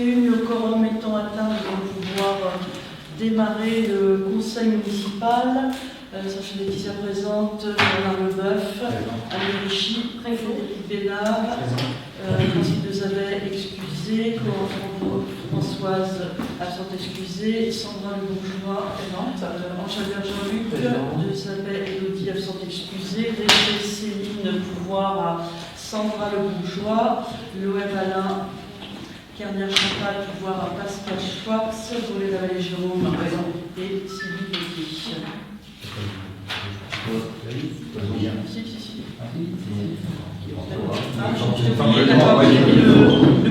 réunit le quorum mettant à table pour pouvoir démarrer le conseil municipal. Sachez les qui présente Bernard Leboeuf, Anne Richy, Frédéric Bénard, Francis Desavet excusé, Françoise absente excusée, Sandra Le Bourgeois présente, Anne Jean-Luc, Desavet Élodie absente excusée, Régée Céline Pouvoir à Sandra Le Bourgeois, Loël Alain, Kernière Chantal Pouvoir à Pascal Schwartz, Volet la Vallée Jérôme présent et Sylvie Petit. Le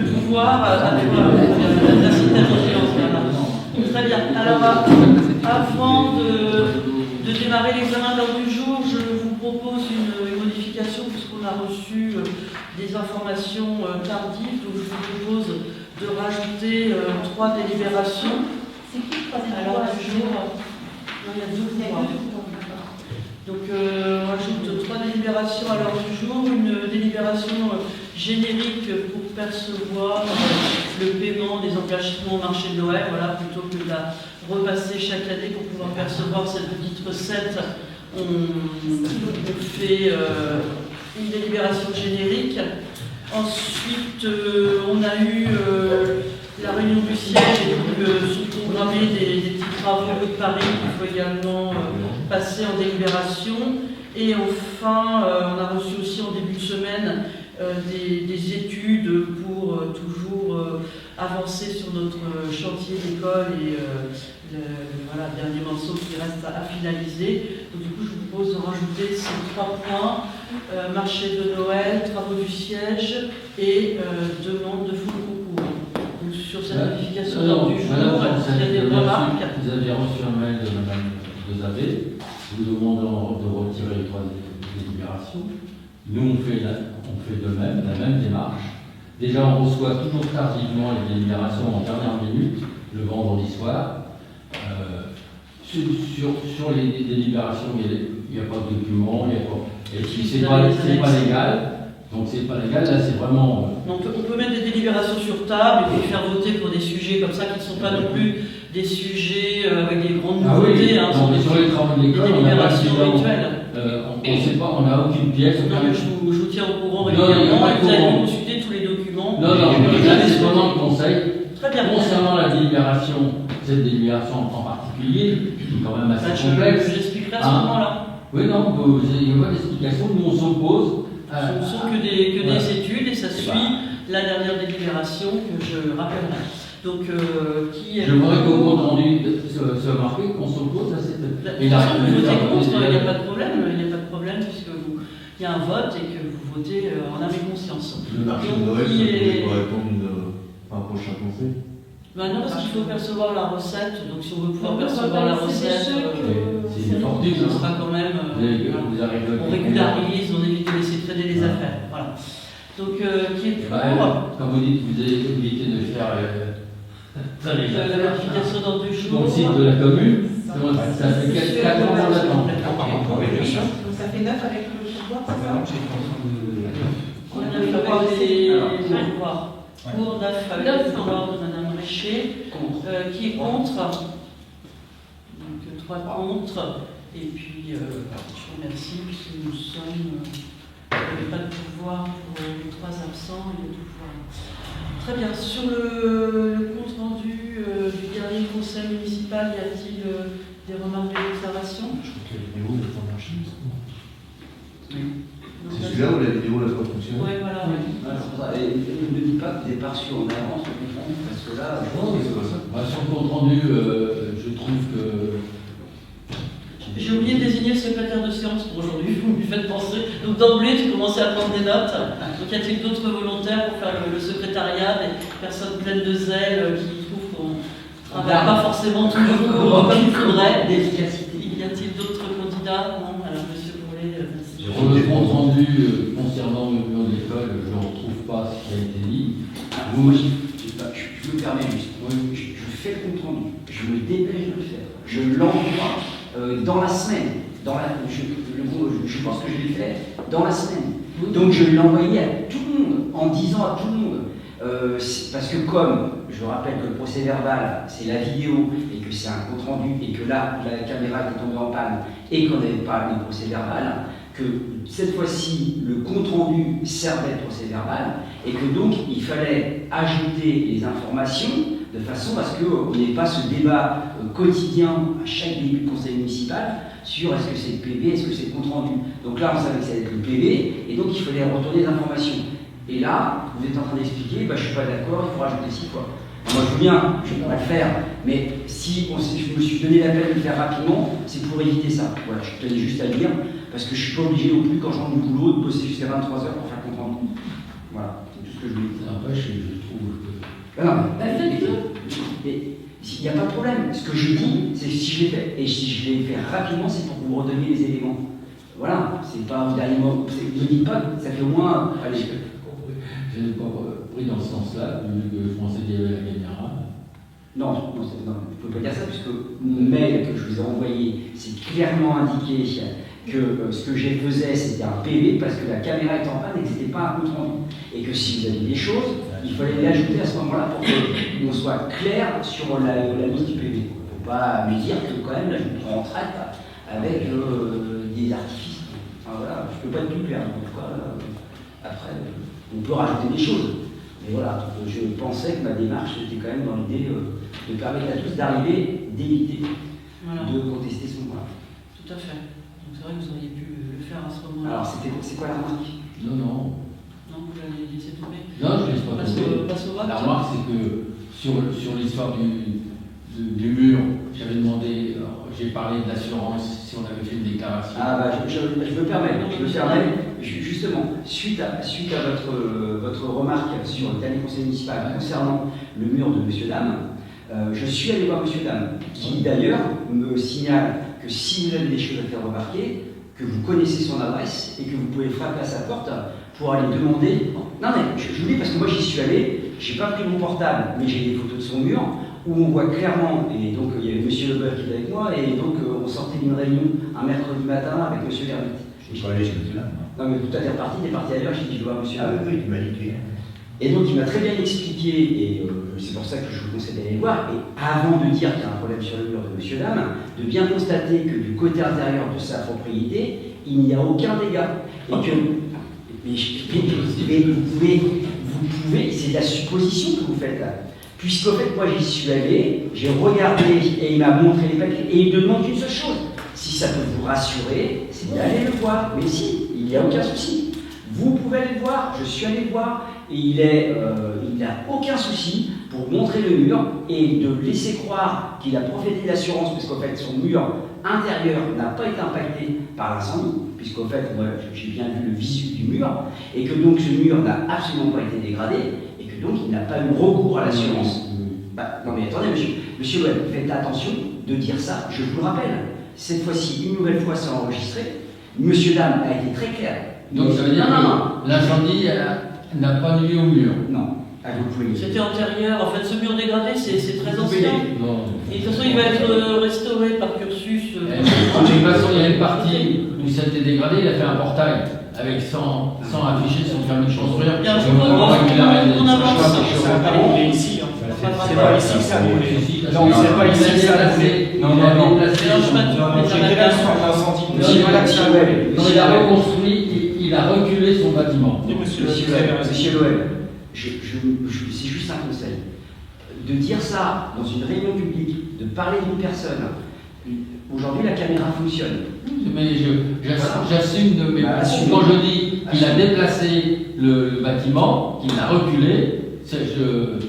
pouvoir avec la cité. Très bien. Alors, avant de démarrer l'examen de l'ordre du jour, je vous propose une modification puisqu'on a reçu des informations tardives. Donc, je vous propose de rajouter 3 délibérations. C'est qui le troisième à l'ordre du jour? Non, il y a 2 pouvoirs. Donc, on rajoute 3 délibérations à l'ordre du jour. Une délibération générique pour percevoir le paiement des engagements au marché de Noël, voilà, plutôt que de la repasser chaque année pour pouvoir percevoir cette petite recette. On fait une délibération générique. Ensuite, on a eu la réunion du siège et donc sont programmés des petits travaux de Paris qu'il faut également passer en délibération. Et enfin, on a reçu aussi en début de semaine des études pour toujours avancer sur notre chantier d'école et voilà, le dernier morceau qui reste à finaliser. Donc, du coup, je vous propose de rajouter ces 3 points, marché de Noël, travaux du siège et demande de fonds de concours. Donc, sur cette modification d'ordre du jour, il y a des remarques. Vous avez reçu un mail de Mme Desavet vous demandant de retirer les 3 délibérations. Nous, on fait de même, la même démarche. Déjà, on reçoit toujours tardivement les délibérations en dernière minute, le vendredi soir. Sur les délibérations, il n'y a pas de document, et puis c'est pas légal. Donc c'est pas légal, là c'est vraiment... On peut mettre des délibérations sur table et puis faire voter pour des sujets comme ça qui ne sont pas non plus des sujets avec des grandes nouveautés. Ah oui, sur les travaux de l'école, on n'a pas on ne sait pas, on n'a aucune pièce. Non, mais je vous tiens au courant régulièrement et vous allez consulter tous les documents. Non, là c'est vraiment le conseil. Très bien. Concernant la délibération, cette délibération en particulier, qui est quand même assez complexe. J'expliquerai à ce moment-là. Oui, non, il n'y a pas d'explication, nous on s'oppose. Ce ne sont que des études et ça suit la dernière délibération que je rappellerai. Donc, je voudrais qu'au compte rendu soit marqué qu'on s'oppose à cette. Il n'y a pas de problème, puisque il y a un vote et que vous votez en âme et conscience. Le marché de Noël, ça pourrait répondre à un prochain conseil. Non, parce qu'il faut percevoir la recette, donc si on veut pouvoir percevoir la recette, c'est une fortune, on sera quand même. On régularise, on évite de laisser traîner les affaires. Voilà. Donc, qui est pour quand vous dites que vous avez évité de faire la modification d'ordre du jour. Au site de la commune, ça fait 4 ans d'attente. Donc ça fait 9 avec le pouvoir, c'est ça? On a fait des pouvoirs. Pour 9 avec le pouvoir de Mme Richer, qui est contre. Donc 3 contre. Et puis, je vous remercie, puisque nous sommes. Il n'y avait pas de pouvoir pour les 3 absents et le pouvoir. Très bien. Sur le compte rendu du dernier conseil municipal, y a-t-il des remarques et observations? Je crois que la vidéo n'est pas marchée. Oui. C'est celui-là où la vidéo n'a pas fonctionné? Oui, voilà. Et ne dis pas que tu es pas reçu en avance, parce que là. Non, mais c'est pas ça. Sur le compte rendu, je trouve que. J'ai oublié de désigner le secrétaire de séance pour aujourd'hui, vous me faites penser. Donc d'emblée, tu commençais à prendre des notes. Donc y a-t-il d'autres volontaires pour faire le secrétariat, des personnes pleines de zèle qui trouvent qu'on ne travaille pas forcément toujours comme il faudrait? D'efficacité. Y a-t-il d'autres candidats? Non. Alors, monsieur Bourlet, merci. Sur le compte rendu concernant le mur de l'école, je ne retrouve pas ce qui a été dit. Moi, je me permets juste. Je fais le compte rendu. Je me dépêche de le faire. Je l'envoie dans la semaine. Je pense que je l'ai fait dans la semaine. Donc je l'ai envoyé à tout le monde en disant à tout le monde Parce que comme, je rappelle que le procès verbal, c'est la vidéo, et que c'est un compte rendu, et que là, la caméra était tombée en panne, et qu'on n'avait pas le procès verbal, que cette fois-ci, le compte rendu servait de procès verbal, et que donc, il fallait ajouter les informations de façon à ce qu'on n'ait pas ce débat quotidien à chaque début de conseil municipal sur est-ce que c'est le PV, est-ce que c'est le compte rendu. Donc là, on savait que ça allait être le PV, et donc il fallait retourner les informations. Et là, vous êtes en train d'expliquer, je ne suis pas d'accord, il faut rajouter 6 fois. Moi, je veux bien, je ne peux pas le faire, mais si je me suis donné la peine de le faire rapidement, c'est pour éviter ça. Voilà, je tenais juste à le dire, parce que je ne suis pas obligé non plus, quand je rentre du boulot, de bosser jusqu'à 23 h pour faire comprendre. Voilà, c'est tout ce que je voulais dire. Après, je trouve que... Non, mais il n'y a pas de problème. Ce que je dis, c'est que si je l'ai fait, et si je l'ai fait rapidement, c'est pour que vous redonniez les éléments. Voilà, c'est pas au dernier moment. Ne dites pas, ça fait au moins. Allez. Je n'ai pas pris dans ce sens-là, vu que je pensais qu'il y avait la caméra. Non, je ne peux pas dire ça, puisque mon mail que je vous ai envoyé, c'est clairement indiqué que ce que j'ai faisais, c'était un PV, parce que la caméra est en panne et que ce n'était pas un compte rendu. Et que si vous aviez des choses, il fallait les ajouter à ce moment-là pour qu'on soit clair sur la mise du PV. Il ne faut pas me dire que quand même, là, je me prends en traite avec des artifices. Enfin, voilà, je ne peux pas être plus clair. En tout cas, après, on peut rajouter des choses. Mais voilà, je pensais que ma démarche était quand même dans l'idée de permettre à tous d'arriver, d'éviter de contester ce moment-là. Tout à fait. Donc c'est vrai que vous auriez pu le faire à ce moment-là. Alors, c'est quoi la remarque? Non. Non, vous l'avez laissé tomber. Non, je ne laisse pas tomber. Passe au vote. La remarque, c'est que sur l'histoire du mur, j'avais demandé, j'ai parlé d'assurance, si on avait fait une déclaration. Je me permets, justement, suite à votre remarque sur le dernier conseil municipal concernant le mur de Monsieur Dame, je suis allé voir Monsieur Dame, qui d'ailleurs me signale que si vous avez des choses à faire remarquer, que vous connaissez son adresse et que vous pouvez frapper à sa porte pour aller demander. Non mais je vous dis parce que moi j'y suis allé, j'ai pas pris mon portable, mais j'ai des photos de son mur où on voit clairement, et donc il y avait Monsieur Lebeur qui était avec moi, et donc on sortait d'une réunion un mercredi matin avec Monsieur Lermite. Je suis pas allé chez Monsieur Lam. Non mais tout à fait reparti, il est parti ailleurs, j'ai dit je dois voir Monsieur Ah Lermite. oui, tu m'as dit que... Et donc il m'a très bien expliqué, et c'est pour ça que je vous conseille d'aller voir, et avant de dire qu'il y a un problème sur le mur de Monsieur Dame, de bien constater que du côté intérieur de sa propriété, il n'y a aucun dégât. Et que, mais vous pouvez, c'est de la supposition que vous faites là. Puisqu'en fait, moi j'y suis allé, j'ai regardé, et il m'a montré les papiers, et il ne demande qu'une seule chose. Si ça peut vous rassurer, c'est d'aller le voir. Mais si, il n'y a aucun souci. Vous pouvez aller le voir, je suis allé le voir, et il n'a aucun souci pour montrer le mur et de laisser croire qu'il a profité d'assurance, puisqu'en fait son mur intérieur n'a pas été impacté par l'incendie, puisqu'en fait moi j'ai bien vu le visu du mur, et que donc ce mur n'a absolument pas été dégradé, et que donc il n'a pas eu recours à l'assurance. Non mais attendez monsieur Loeb, faites attention de dire ça, je vous le rappelle, cette fois-ci, une nouvelle fois c'est enregistré, monsieur Dame a été très clair. Donc ça veut dire que l'incendie n'a pas nuit au mur. Non. Vous pouvez. C'était antérieur, en fait ce mur dégradé c'est très ancien. Non. Et de toute façon il va être restauré par cursus. De toute façon, il y a une partie où ça a été dégradé, il a fait un portail avec sans afficher son permis de construire. Bien, Je comprends pas qu'il arrête on avance. Ça n'a pas roulé ici. C'est pas ici que ça a roulé. Non, c'est pas ici que ça a roulé. Non, j'ai été là sur l'incendie. Quand il a reconstruit, il a reculé son bâtiment. Monsieur Loeb, c'est juste un conseil. De dire ça dans une réunion publique, de parler d'une personne, aujourd'hui la caméra fonctionne. Mais j'assume de mes propos. Quand je dis qu'il a déplacé le bâtiment, qu'il l'a reculé, je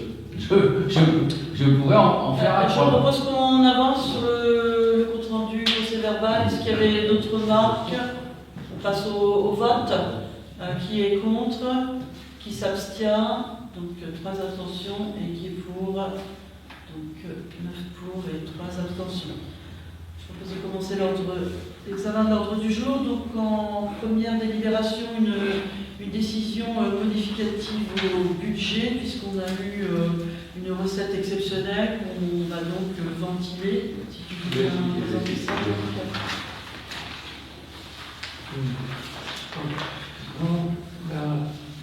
pourrais en faire un Je propose qu'on avance sur le compte rendu procès verbal. Est-ce qu'il y avait d'autres remarques? On passe au vote. Qui est contre? Qui s'abstient? Donc 3 abstentions et qui est pour? Donc 9 pour et 3 abstentions. Je propose de commencer l'examen de l'ordre du jour. Donc en première délibération, une décision modificative au budget, puisqu'on a eu une recette exceptionnelle qu'on va donc ventiler. Si tu veux présenter ça.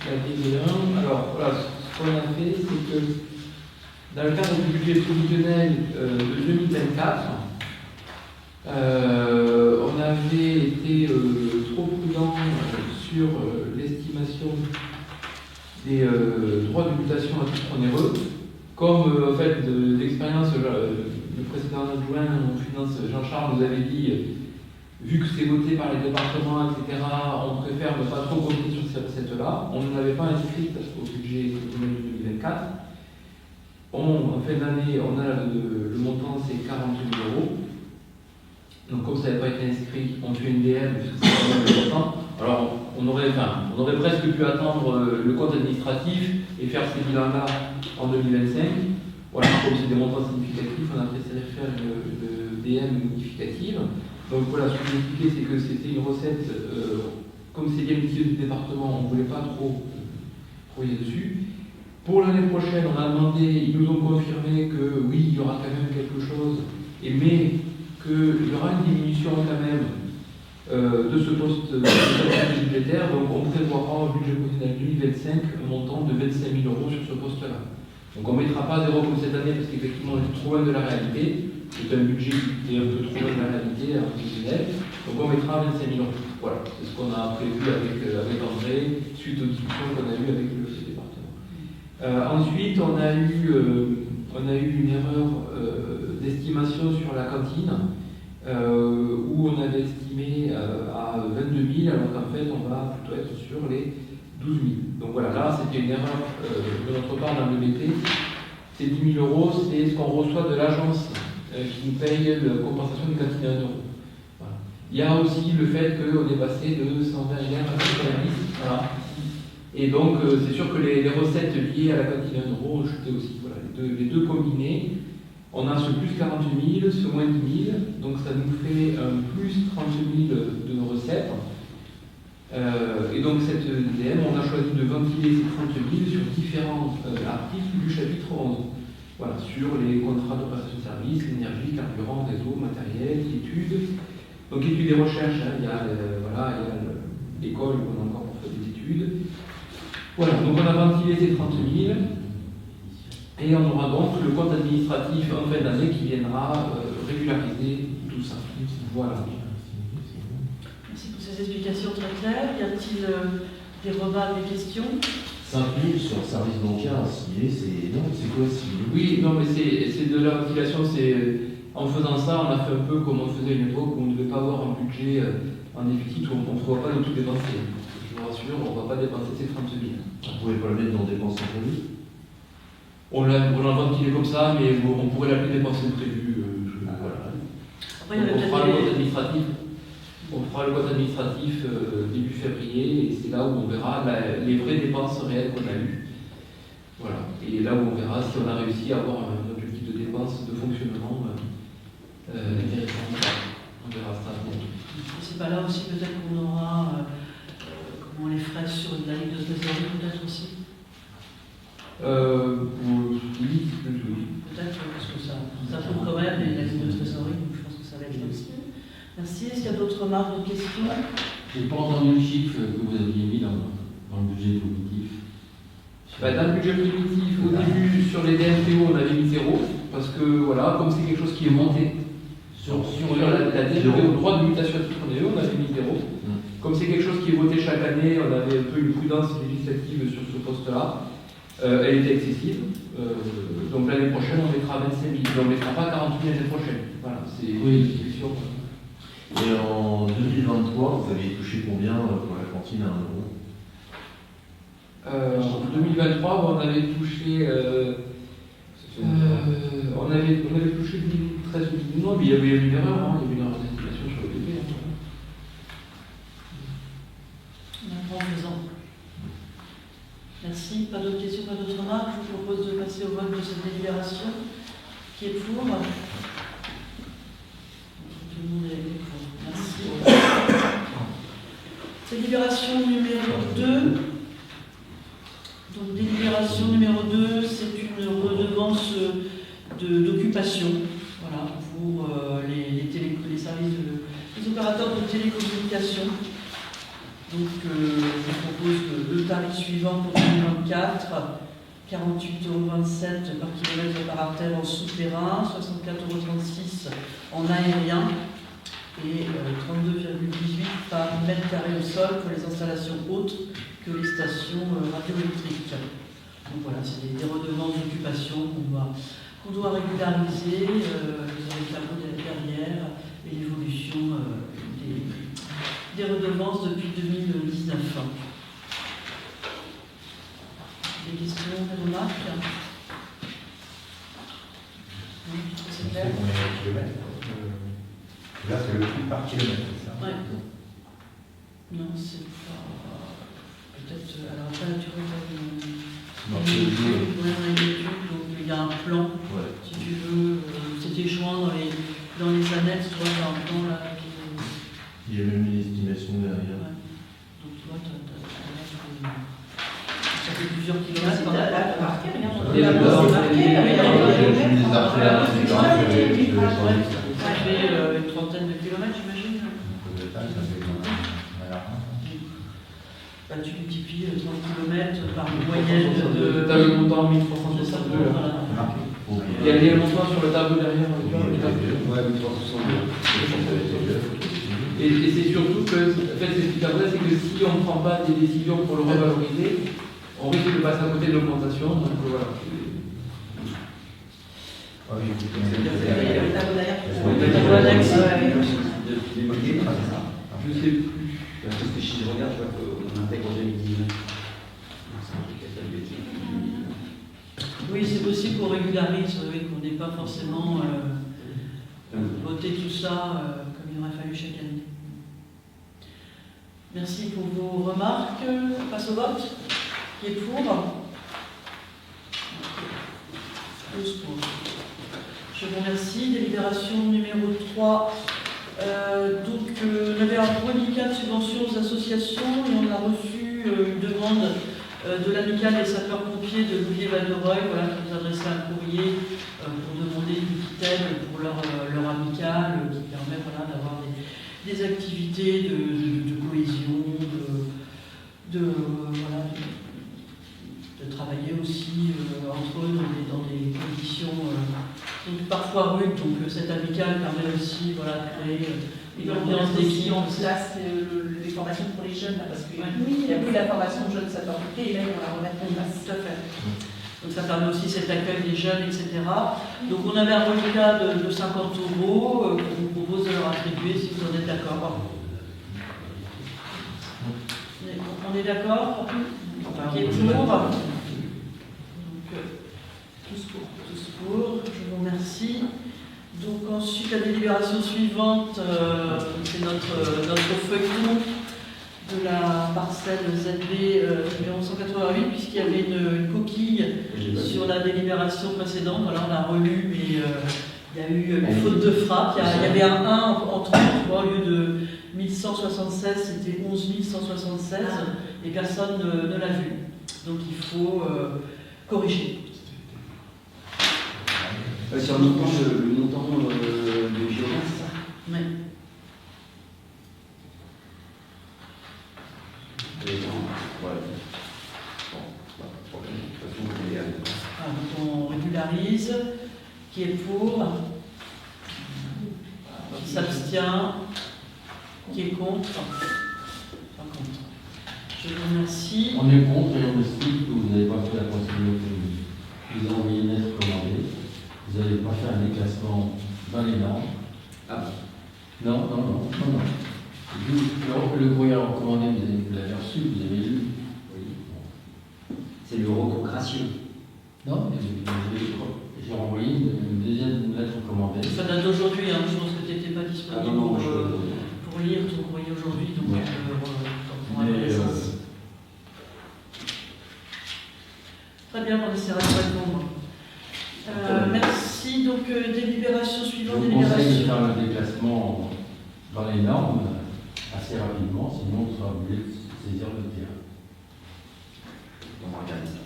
La DD1, alors voilà, qu'on a fait, c'est que dans le cadre du budget prévisionnel de 2024, on avait été trop prudent sur l'estimation des droits de mutation à titre onéreux. Comme en fait, d'expérience, le précédent adjoint en finance, Jean-Charles, nous avait dit, vu que c'est voté par les départements, etc., on préfère ne pas trop compter sur ces recettes-là. On ne l'avait pas inscrite au budget de 2024. En fin d'année, on a le montant, c'est 40 000 euros. Donc comme ça n'avait pas été inscrit, on fait une DM, c'est important. Alors on aurait presque pu attendre le compte administratif et faire ces bilans-là en 2025. Voilà, comme c'est des montants significatifs, on a préféré faire le DM modificative. Donc voilà, ce que je vous expliquais, c'est que c'était une recette, comme c'est bien l'outil du département, on ne voulait pas trop travailler dessus. Pour l'année prochaine, on a demandé, ils nous ont confirmé que oui, il y aura quand même quelque chose, mais qu'il y aura une diminution quand même de ce poste budgétaire. Donc on prévoira au budget prévisionnel 2025 un montant de 25 000 euros sur ce poste-là. Donc on ne mettra pas 0 comme cette année parce qu'effectivement on est trop loin de la réalité. C'est un budget qui est un peu trop loin de la réalité en prévisionnel. Donc on mettra 25 000 euros. Voilà, c'est ce qu'on a prévu avec André suite aux discussions qu'on a eues avec le département. Ensuite, on a eu une erreur d'estimation sur la cantine où on avait estimé à 22 000 alors qu'en fait on va plutôt être sur les 12 000. Donc voilà, là c'était une erreur de notre part dans le BT. Ces 10 000 euros, c'est ce qu'on reçoit de l'agence qui nous paye la compensation du cantine à 1 euro. Voilà. Il y a aussi le fait qu'on est passé de 120 à 90. Voilà. Et donc, c'est sûr que les recettes liées à la cantine à 1 euro ont chuté aussi. Voilà, les deux combinés, on a ce plus 40 000, ce moins 10 000, donc ça nous fait un plus 30 000 de recettes. Et donc, cette DM, on a choisi de ventiler ces 30 000 sur différents articles du chapitre 11. Voilà, sur les contrats de prestation de services, l'énergie, carburant, réseau, matériel, études. Donc, études et recherches, hein, il y a l'école où on a encore pour faire des études. Voilà, donc on a ventilé ces 30 000 et on aura donc le compte administratif en fin d'année qui viendra régulariser tout ça. Voilà. Merci pour ces explications très claires. Y a-t-il des remarques, des questions? 5 000 sur le service bancaire signalé, c'est énorme, c'est quoi signalé? Oui, non, mais c'est de la ventilation. En faisant ça, on a fait un peu comme on faisait à une époque où on ne devait pas avoir un budget en effectif où on ne prévoit pas de tout dépenser. Je vous rassure, on ne va pas dépenser ces 30 000. On ne pouvait pas le mettre dans dépenses imprévues? On l'a ventilé comme ça, mais on pourrait l'appeler dépenses imprévues. Voilà. Après, il y avait On fera peut-être le compte administratif. On fera le compte administratif début février et c'est là où on verra les vraies dépenses réelles qu'on a eues. Voilà. Et là où on verra si on a réussi à avoir un objectif de dépenses de fonctionnement intéressant. On verra ça bientôt. c'est pas là aussi peut-être qu'on aura les frais sur la ligne de trésorerie peut-être aussi. Oui. Peut-être parce que ça tombe quand même la ligne de trésorerie, donc je pense que ça va être là aussi. Merci. Est-ce qu'il y a d'autres remarques, d'autres questions? Je n'ai pas entendu le chiffre que vous aviez mis dans le budget primitif. Dans le budget primitif, au début, sur les DMTO, on avait mis 0, parce que, voilà, comme c'est quelque chose qui est monté sur la DMTO, droit de mutation à titre onéreux, on avait mis 0. Comme c'est quelque chose qui est voté chaque année, on avait un peu une prudence législative sur ce poste-là. Elle était excessive. Donc l'année prochaine, on mettra 25 000. On ne mettra pas 40 000 l'année prochaine. Voilà, c'est une discussion. Et en 2023, vous aviez touché combien pour la cantine à 1 euro? En 2023, on avait touché. On avait touché 13 000. Non, mais il y avait une erreur. Il y avait une erreur d'estimation sur le BP. En faisant. Merci. Pas d'autres questions, pas d'autres remarques. Je vous propose de passer au vote de cette délibération. Qui est pour? Tout le monde est pour. Merci. Délibération numéro 2. Donc, délibération numéro 2, c'est une redevance d'occupation. Voilà, pour les services les opérateurs de télécommunications. Donc, je vous propose le tarif suivant pour 2024, 48,27 € par kilomètre par artère en souterrain, 64,36 € en aérien et 32,18 € par mètre carré au sol pour les installations autres que les stations radioélectriques. Donc voilà, c'est des redevances d'occupation qu'on doit régulariser, les tableaux derrière et l'évolution des redevances depuis 2019. Des questions, des remarques? Oui, c'est clair. On est au kilomètre. Là, c'est le prix par kilomètre, c'est ça? Ouais. Non, c'est pas. Peut-être. Alors après, tu regardes. Non, c'est le jour. Donc il y a un plan, Ouais. si tu veux. C'était joint dans les annexes, tu vois, il y a un plan là. Il y a même une estimation derrière. Ouais. Donc tu vois, ça fait plusieurs C'est kilomètres. marqué, regarde, on Et a le bord, c'est marqué, et- mais il y a Ah, des j'ai mis kilomètres. les artères, Ah, c'est c'est grave, ça, j'avais- c'est j'avais grave. changé ça. Ça fait une trentaine de kilomètres, j'imagine. Au total, ça fait voilà. Bah, tu multiplies 30 km par moyenne de. T'as le montant de 1362 là. voilà. C'est marqué. Il y a le montant sur le tableau derrière. tu vois, le tableau. Ouais, 1362. Et c'est surtout que, en fait, ce qui est vrai, c'est que si on ne prend pas des décisions pour le revaloriser, on risque de passer à côté de l'augmentation. Donc voilà. Ah oui, écoute, Il y a le tableau derrière. Oui, le tableau annexe. Je sais plus. Parce que si je regarde, je vois qu'on intègre en 2019. C'est un truc à faire de bêtises. Oui, c'est possible qu'on régularise, oui, qu'on n'ait pas forcément voté tout ça comme il aurait fallu chaque année. Merci pour vos remarques. On passe au vote. Qui est pour? 12 pour. Je vous remercie. Délibération numéro 3. On avait un reliquat de subventions aux associations et on a reçu une demande de l'amicale des sapeurs-pompiers de Louviers-Val-de-Reuil, voilà, qui nous adressait un courrier pour demander une petite aide pour leur amicale qui permet voilà, d'avoir des activités de cohésion, voilà, de travailler aussi entre eux dans des conditions donc parfois rudes. Donc cette amicale permet aussi voilà, de créer une ambiance d'équipe. Là, c'est les formations pour les jeunes, là, parce qu'il Oui. n'y a plus la formation de jeunes sapeurs-pompiers, et là, ils vont la remettre en place. Tout à fait. Donc ça permet aussi cet accueil des jeunes, etc. Donc on avait un reliquat de 50 € qu'on vous propose de leur attribuer si vous en êtes d'accord. On est d'accord? Qui est pour? Donc, tous pour, je vous remercie. Donc ensuite, la délibération suivante, c'est notre feuilleton de la parcelle ZB numéro 188, puisqu'il y avait une coquille sur la délibération précédente. Voilà, on a relu, mais il y a eu une faute de frappe. Il y avait un 1 en 30, au lieu de 1176, c'était 11176, et personne ne l'a vu. Donc il faut corriger. Sur le montant de Giovanni, c'est ça? Ouais. Voilà, donc on régularise. Qui est pour? Qui s'abstient? Qui est contre? Pas contre. Je vous remercie. On est contre et on estime que vous n'avez pas fait la procédure que vous avez envoyé une lettre commandée. Vous n'avez pas fait un déclassement dans les normes. Ah, Non. Le courrier recommandé, vous l'avez reçu, vous avez lu. oui. C'est le reconcration. Non, mais j'ai envoyé une deuxième lettre recommandée. Ça date d'aujourd'hui, hein. Je pense que tu n'étais pas disponible Ah non, pour lire ton courrier aujourd'hui. Donc, Ouais. t'en prends connaissance. Très bien, on essaiera de répondre. Merci. Donc, délibération Je suivante. vous conseille de Délibération. faire le déplacement dans les normes assez rapidement, sinon on sera obligé de saisir le terrain. On va regarder ça.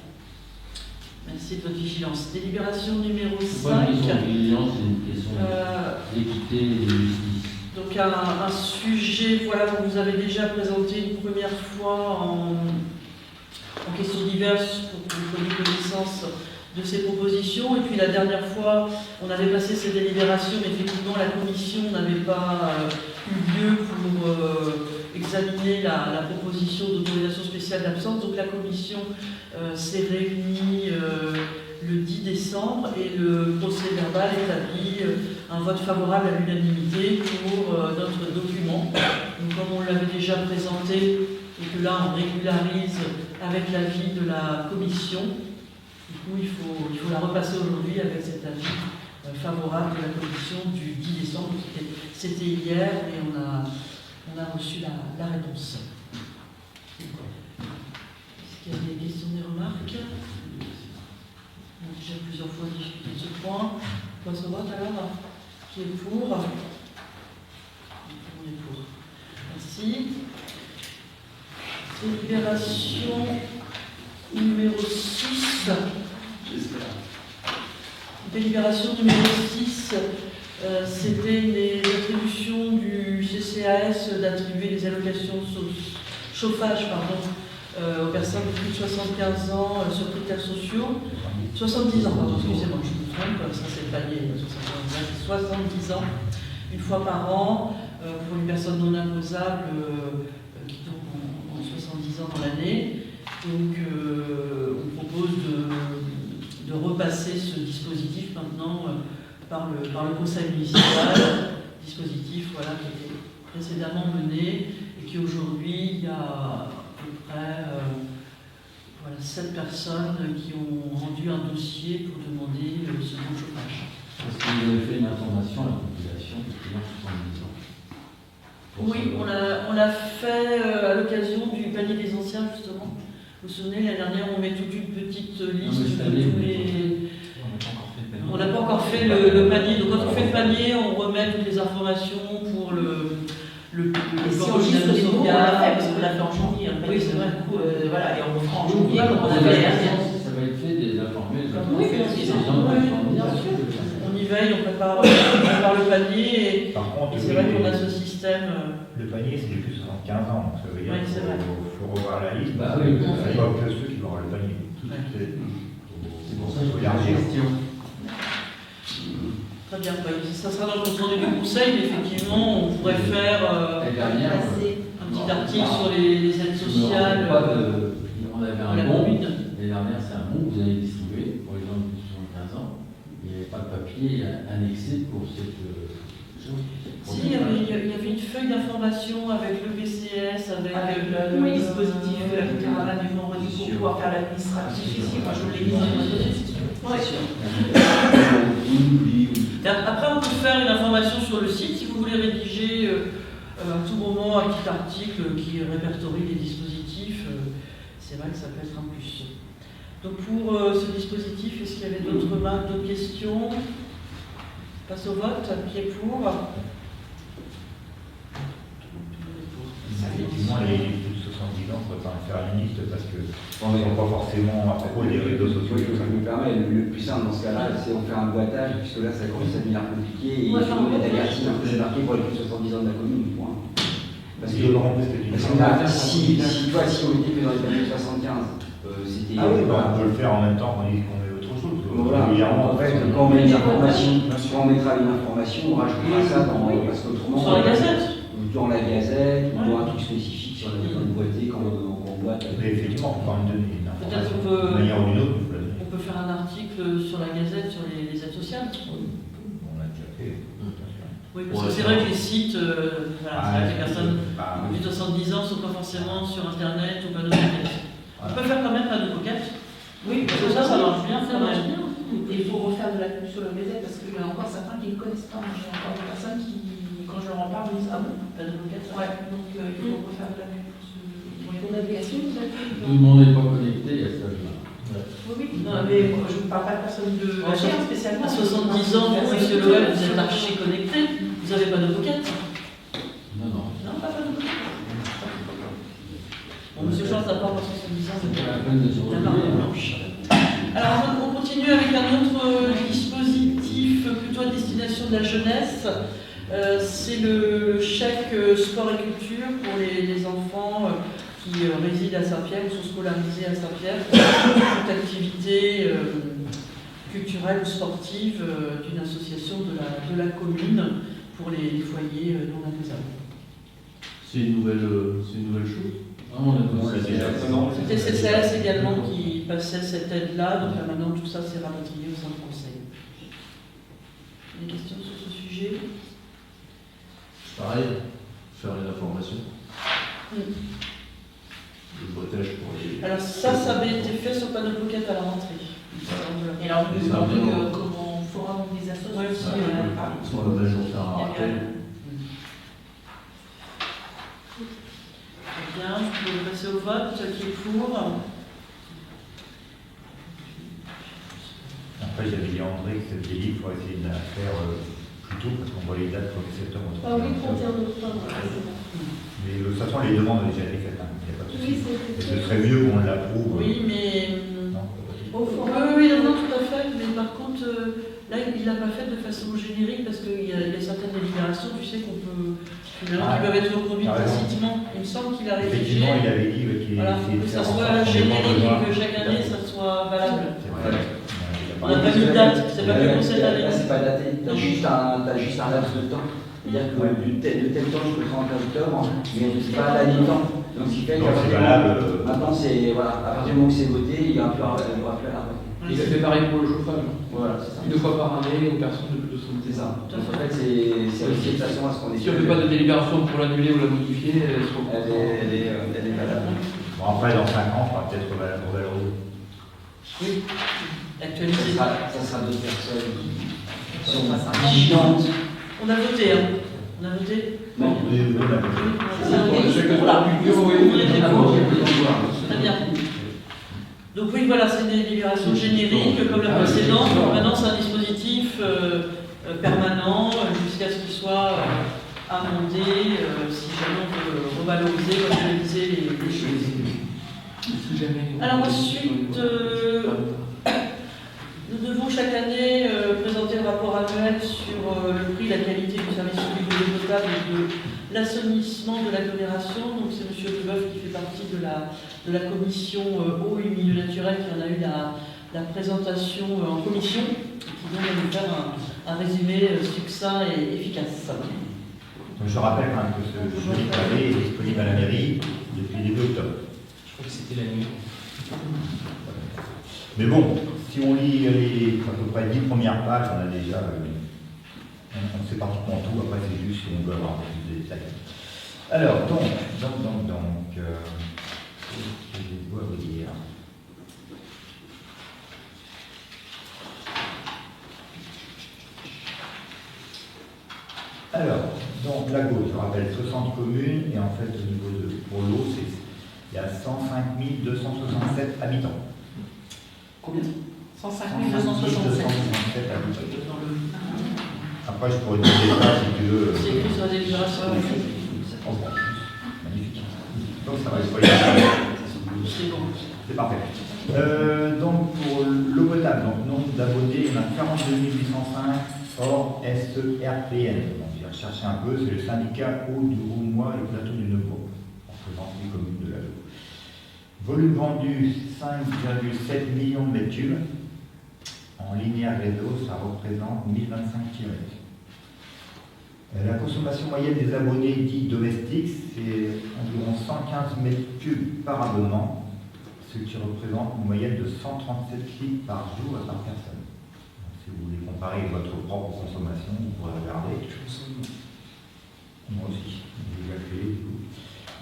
Merci de votre vigilance. Délibération numéro C'est pas 5. une question de vigilance, c'est une question Euh, d'équité et de justice. Donc un sujet, voilà, vous nous avez déjà présenté une première fois en questions diverses pour que vous preniez connaissance de ces propositions. Et puis la dernière fois, on avait passé ces délibérations, mais effectivement la commission n'avait pas eu lieu pour examiner la proposition d'autorisation spéciale d'absence. Donc la commission s'est réunie le 10 décembre et le procès verbal établit un vote favorable à l'unanimité pour notre document. Donc, comme on l'avait déjà présenté et que là on régularise avec l'avis de la commission, du coup il faut la repasser aujourd'hui avec cet avis favorable de la commission du 10 décembre. C'était hier et on a reçu la réponse. Est-ce qu'il y a des questions, des remarques? On a déjà plusieurs fois discuté de ce point. Quoi se vote alors? Qui est pour? On est pour. Merci. Délibération numéro 6. Délibération numéro 6, c'était les attributions du CCAS d'attribuer les allocations chauffage aux personnes de plus de 75 ans sur critères sociaux. 70 ans, pardon, excusez-moi, je me trompe, ça c'est le palier, 70 ans, une fois par an, pour une personne non imposable qui tombe en 70 ans dans l'année. Donc on propose de repasser ce dispositif maintenant par le conseil municipal, dispositif qui était précédemment mené et qui aujourd'hui, il y a à peu près 7 personnes qui ont rendu un dossier pour demander ce bon chauffage. Est-ce que vous avez fait une information à la population des clients 70 ans? Oui, on l'a fait à l'occasion du panier des anciens, justement. Vous vous souvenez, l'année dernière, on met toute une petite liste de tous les... On n'a pas encore fait le panier. Donc quand on fait le panier, on remet toutes les informations pour le enregistre des mots, on l'a fait, parce qu'on l'a fait en janvier. Oui, c'est vrai. Voilà, et on le fera en janvier, comme on a Ça fait l'année dernière. va être fait des informés. Oui, bien sûr. On y veille, on prépare le panier. Par contre, Et c'est vrai qu'on a ce système. le panier, c'est depuis 75 ans. Donc ça veut dire Oui, c'est vrai. qu'il faut revoir la liste. Bah oui, C'est pas que ceux qui vont avoir le panier. C'est pour ça que je pose la question. Très bien, ça sera dans le compte rendu du conseil, mais effectivement, on pourrait faire L'année dernière, un petit article sur les aides sociales. On avait la un bon. commune. L'année dernière, c'est un bon que vous avez distribué pour les gens de plus de 75 ans. Il n'y avait pas de papier annexé pour cette chose. Si, il y avait une feuille d'information avec le BCS, avec le dispositif de la caravane du vendredi pour pouvoir faire l'administratif ici. Moi, je l'ai mis dans le dossier. Ouais. Après, on peut faire une information sur le site si vous voulez rédiger à tout moment un petit article qui répertorie les dispositifs. C'est vrai que ça peut être un plus. Donc pour ce dispositif, est-ce qu'il y avait d'autres remarques, d'autres questions? On passe au vote. Qui est pour? Effectivement, les plus de 70 ans, on ne peut pas en faire une liste parce que on ne sont pas forcément à propos des réseaux sociaux. Oui, ça me permet, le plus simple dans ce cas-là, c'est on fait un boitage, puisque là ça commence à devenir compliqué et tout le monde est averti, c'est marqué pour les plus de 70 ans de la commune, point. Parce que si on était que dans les années 75, c'était. Ah oui, on peut le faire en même temps qu'on met autre chose. Voilà, en fait, quand on met une information, quand on mettra une information, on rajoutera ça dans. Parce qu'autrement. Sur la gazette? Dans la gazette, ou dans un truc spécifique sur la boîtier quand on boite. Mais effectivement, on peut en donner une Peut-être information. qu'on peut. De manière ou d'une autre, On peut faire un article sur la gazette sur les aides sociales. on l'a déjà fait. Oui, parce que c'est vrai que les sites, c'est vrai que les personnes de plus de 70 ans ne sont pas forcément sur Internet ou panneau pocket. On peut faire quand même panneau pocket. Oui, Parce que ça marche bien. Ça marche bien. Et il faut refaire de la pub sur le gazette parce qu'il y en a encore certains qui ne connaissent pas. J'ai encore des personnes qui, quand je leur en parle, me disent ah bon, Panneau pocket, ça. ouais, donc il faut refaire de la pub. On a des questions, vous avez? Tout le monde n'est pas connecté à cet âge-là. Oui, non, mais moi, je ne parle pas de personnes de À chair spécialement. 70 ans, vous, monsieur Loël, vous êtes archi connecté. Vous n'avez pas de pocket? Non, non. Non, pas de pocket. Bon, monsieur Charles n'a pas encore 70 ans, C'est pas la peine de se la barbe relever. blanche. Alors, on continue avec un autre dispositif plutôt à destination de la jeunesse. C'est le chèque sport et culture pour les enfants qui résident à Saint-Pierre ou sont scolarisés à Saint-Pierre. Toute activité culturelle ou sportive d'une association de la commune pour les foyers non imposables. C'est une nouvelle chose. Non, On l'a déjà fait. C'était CCS également qui passait cette aide-là, donc là, maintenant tout ça s'est rapatrié au sein du conseil. Des questions sur ce sujet? Pareil, faire une information. Oui. Le bretèche pour les. Alors ça avait été fait sur panneau pocket à la rentrée. Et alors, Les vous arbres, savez comment forum des associations Ouais, aussi, On va mettre pour faire un rappel. Très bien, vous pouvez passer au vote, qui est pour. Après, j'avais dit à André que cette délire, il faut essayer de la faire plus tôt, parce qu'on voit les dates pour les septembre. Ah oui, 31 octobre. Mais de toute façon, les demandes ont déjà été faites, hein. Il n'y a pas de Oui, souci. c'est Et ce serait mieux qu'on l'approuve. Oui, mais... Non, au forum. Oui, non, tout à fait, mais par contre, là, il ne l'a pas fait de façon générique parce qu'il y a certaines délibérations, tu sais, qu'on peut, finalement, qui peuvent être reconduites Ah, raison. tacitement. Il me semble qu'il a rédigé. effectivement, il avait dit qu'il Voilà, essayait de que ça faire en soit sorte qu'on ait moins générique besoin. et que chaque année, ça soit valable. C'est vrai. On n'a pas mis de date, c'est pas que pour cette année. Là, c'est pas daté. T'as Non. juste un laps de temps. C'est-à-dire que de tel temps jusqu'au 31 octobre, mais c'est pas la mi-temps. Donc, ce qui fait Donc, qu'à c'est partir valable. maintenant, c'est voilà, à partir du moment où c'est voté, il n'y aura plus à la Il a fait pareil pour le chauffage. Voilà, c'est ça. 2 fois par année aux personnes de plus de 70 C'est ans. ça. Donc, en fait, c'est aussi de façon à ce qu'on ait. Si on ne fait pas de délibération pour l'annuler ou la modifier, elle sera Elle est valable. Bon, après, dans 5 ans, on va peut-être revaloriser. Oui, Ça actualisé. sera d'autres personnes qui sont vigilantes. On a voté, hein. On a voté. Non. Oui, oui, on a compris. C'est un délibéré pour la- Très bien. Donc oui, voilà, c'est une délibération générique comme la précédente. Donc maintenant, c'est un dispositif permanent jusqu'à ce qu'il soit amendé, si jamais on veut revaloriser, comme je le disais, les choses. Si jamais. Alors ensuite, nous devons chaque année présenter le rapport annuel sur le prix, la qualité du service public de l'eau potable et de l'assainissement de l'agglomération. Donc c'est M. Leboeuf qui fait partie de la commission eau et milieu naturel qui en a eu la présentation en commission, qui donc va nous faire un résumé succinct et efficace. Donc, je rappelle quand même que ce joli pavé est disponible à la mairie depuis début octobre. Je crois que c'était la nuit. Mais bon, si on lit les à peu près 10 premières pages, on a déjà. On sait pratiquement tout, après c'est juste si on doit avoir plus de détails. Alors, qu'est-ce que je dois vous dire? Alors, donc la gauche, je rappelle, 60 communes, et en fait, au niveau de, pour l'eau, il y a 105 267 habitants. Combien 105 267 267. habitants. Dans le- Après, je pourrais te dire ça si tu veux. C'est écrit sur la délibération. Oh, bon. Magnifique. Donc, ça va être pas C'est bon. C'est parfait. Donc, pour l'eau potable, donc, nombre d'abonnés, on a 42 805 hors SERPN. Donc, j'ai recherché un peu, c'est le syndicat eau du Roumois et le plateau du Neubourg, représentant les communes de la Loire. Volume vendu 5,7 millions de mètres cubes. En linéaire réseau, ça représente 1025 km. La consommation moyenne des abonnés dits domestiques, c'est environ 115 mètres cubes par abonnement, ce qui représente une moyenne de 137 litres par jour et par personne. Donc, si vous voulez comparer avec votre propre consommation, vous pourrez regarder. Moi aussi, j'ai calculé du coup.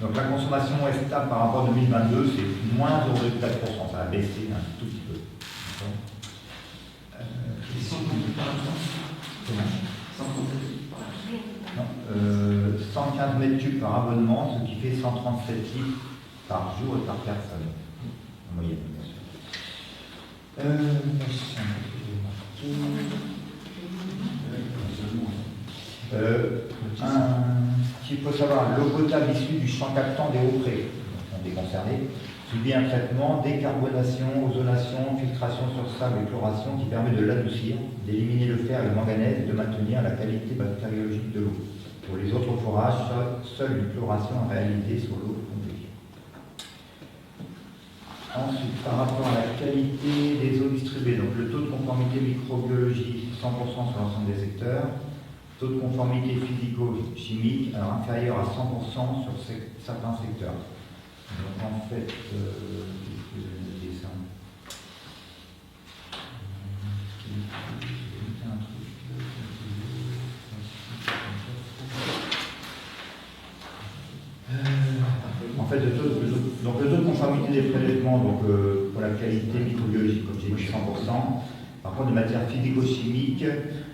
Donc la consommation est stable par rapport à 2022, c'est moins 0,4%, ça a baissé un tout petit peu. D'accord. Comment 115 mètres cubes par abonnement, ce qui fait 137 litres par jour et par personne, en moyenne, bien sûr. Ce qu'il faut savoir, l'eau potable issue du champ captant des hauts prés, on est concerné, subit un traitement, décarbonation, ozonation, filtration sur sable et chloration qui permet de l'adoucir, d'éliminer le fer et le manganèse et de maintenir la qualité bactériologique de l'eau. Pour les autres forages, seule une chloration est réalisée sur l'eau pompier. Ensuite, par rapport à la qualité des eaux distribuées, donc le taux de conformité microbiologie, 100% sur l'ensemble des secteurs. Taux de conformité physico-chimique, alors inférieur à 100% sur certains secteurs. Donc en fait, en fait, donc le taux de conformité des prélèvements, donc, pour la qualité microbiologique, comme j'ai dit, 100%. Par contre, de matière physico-chimique,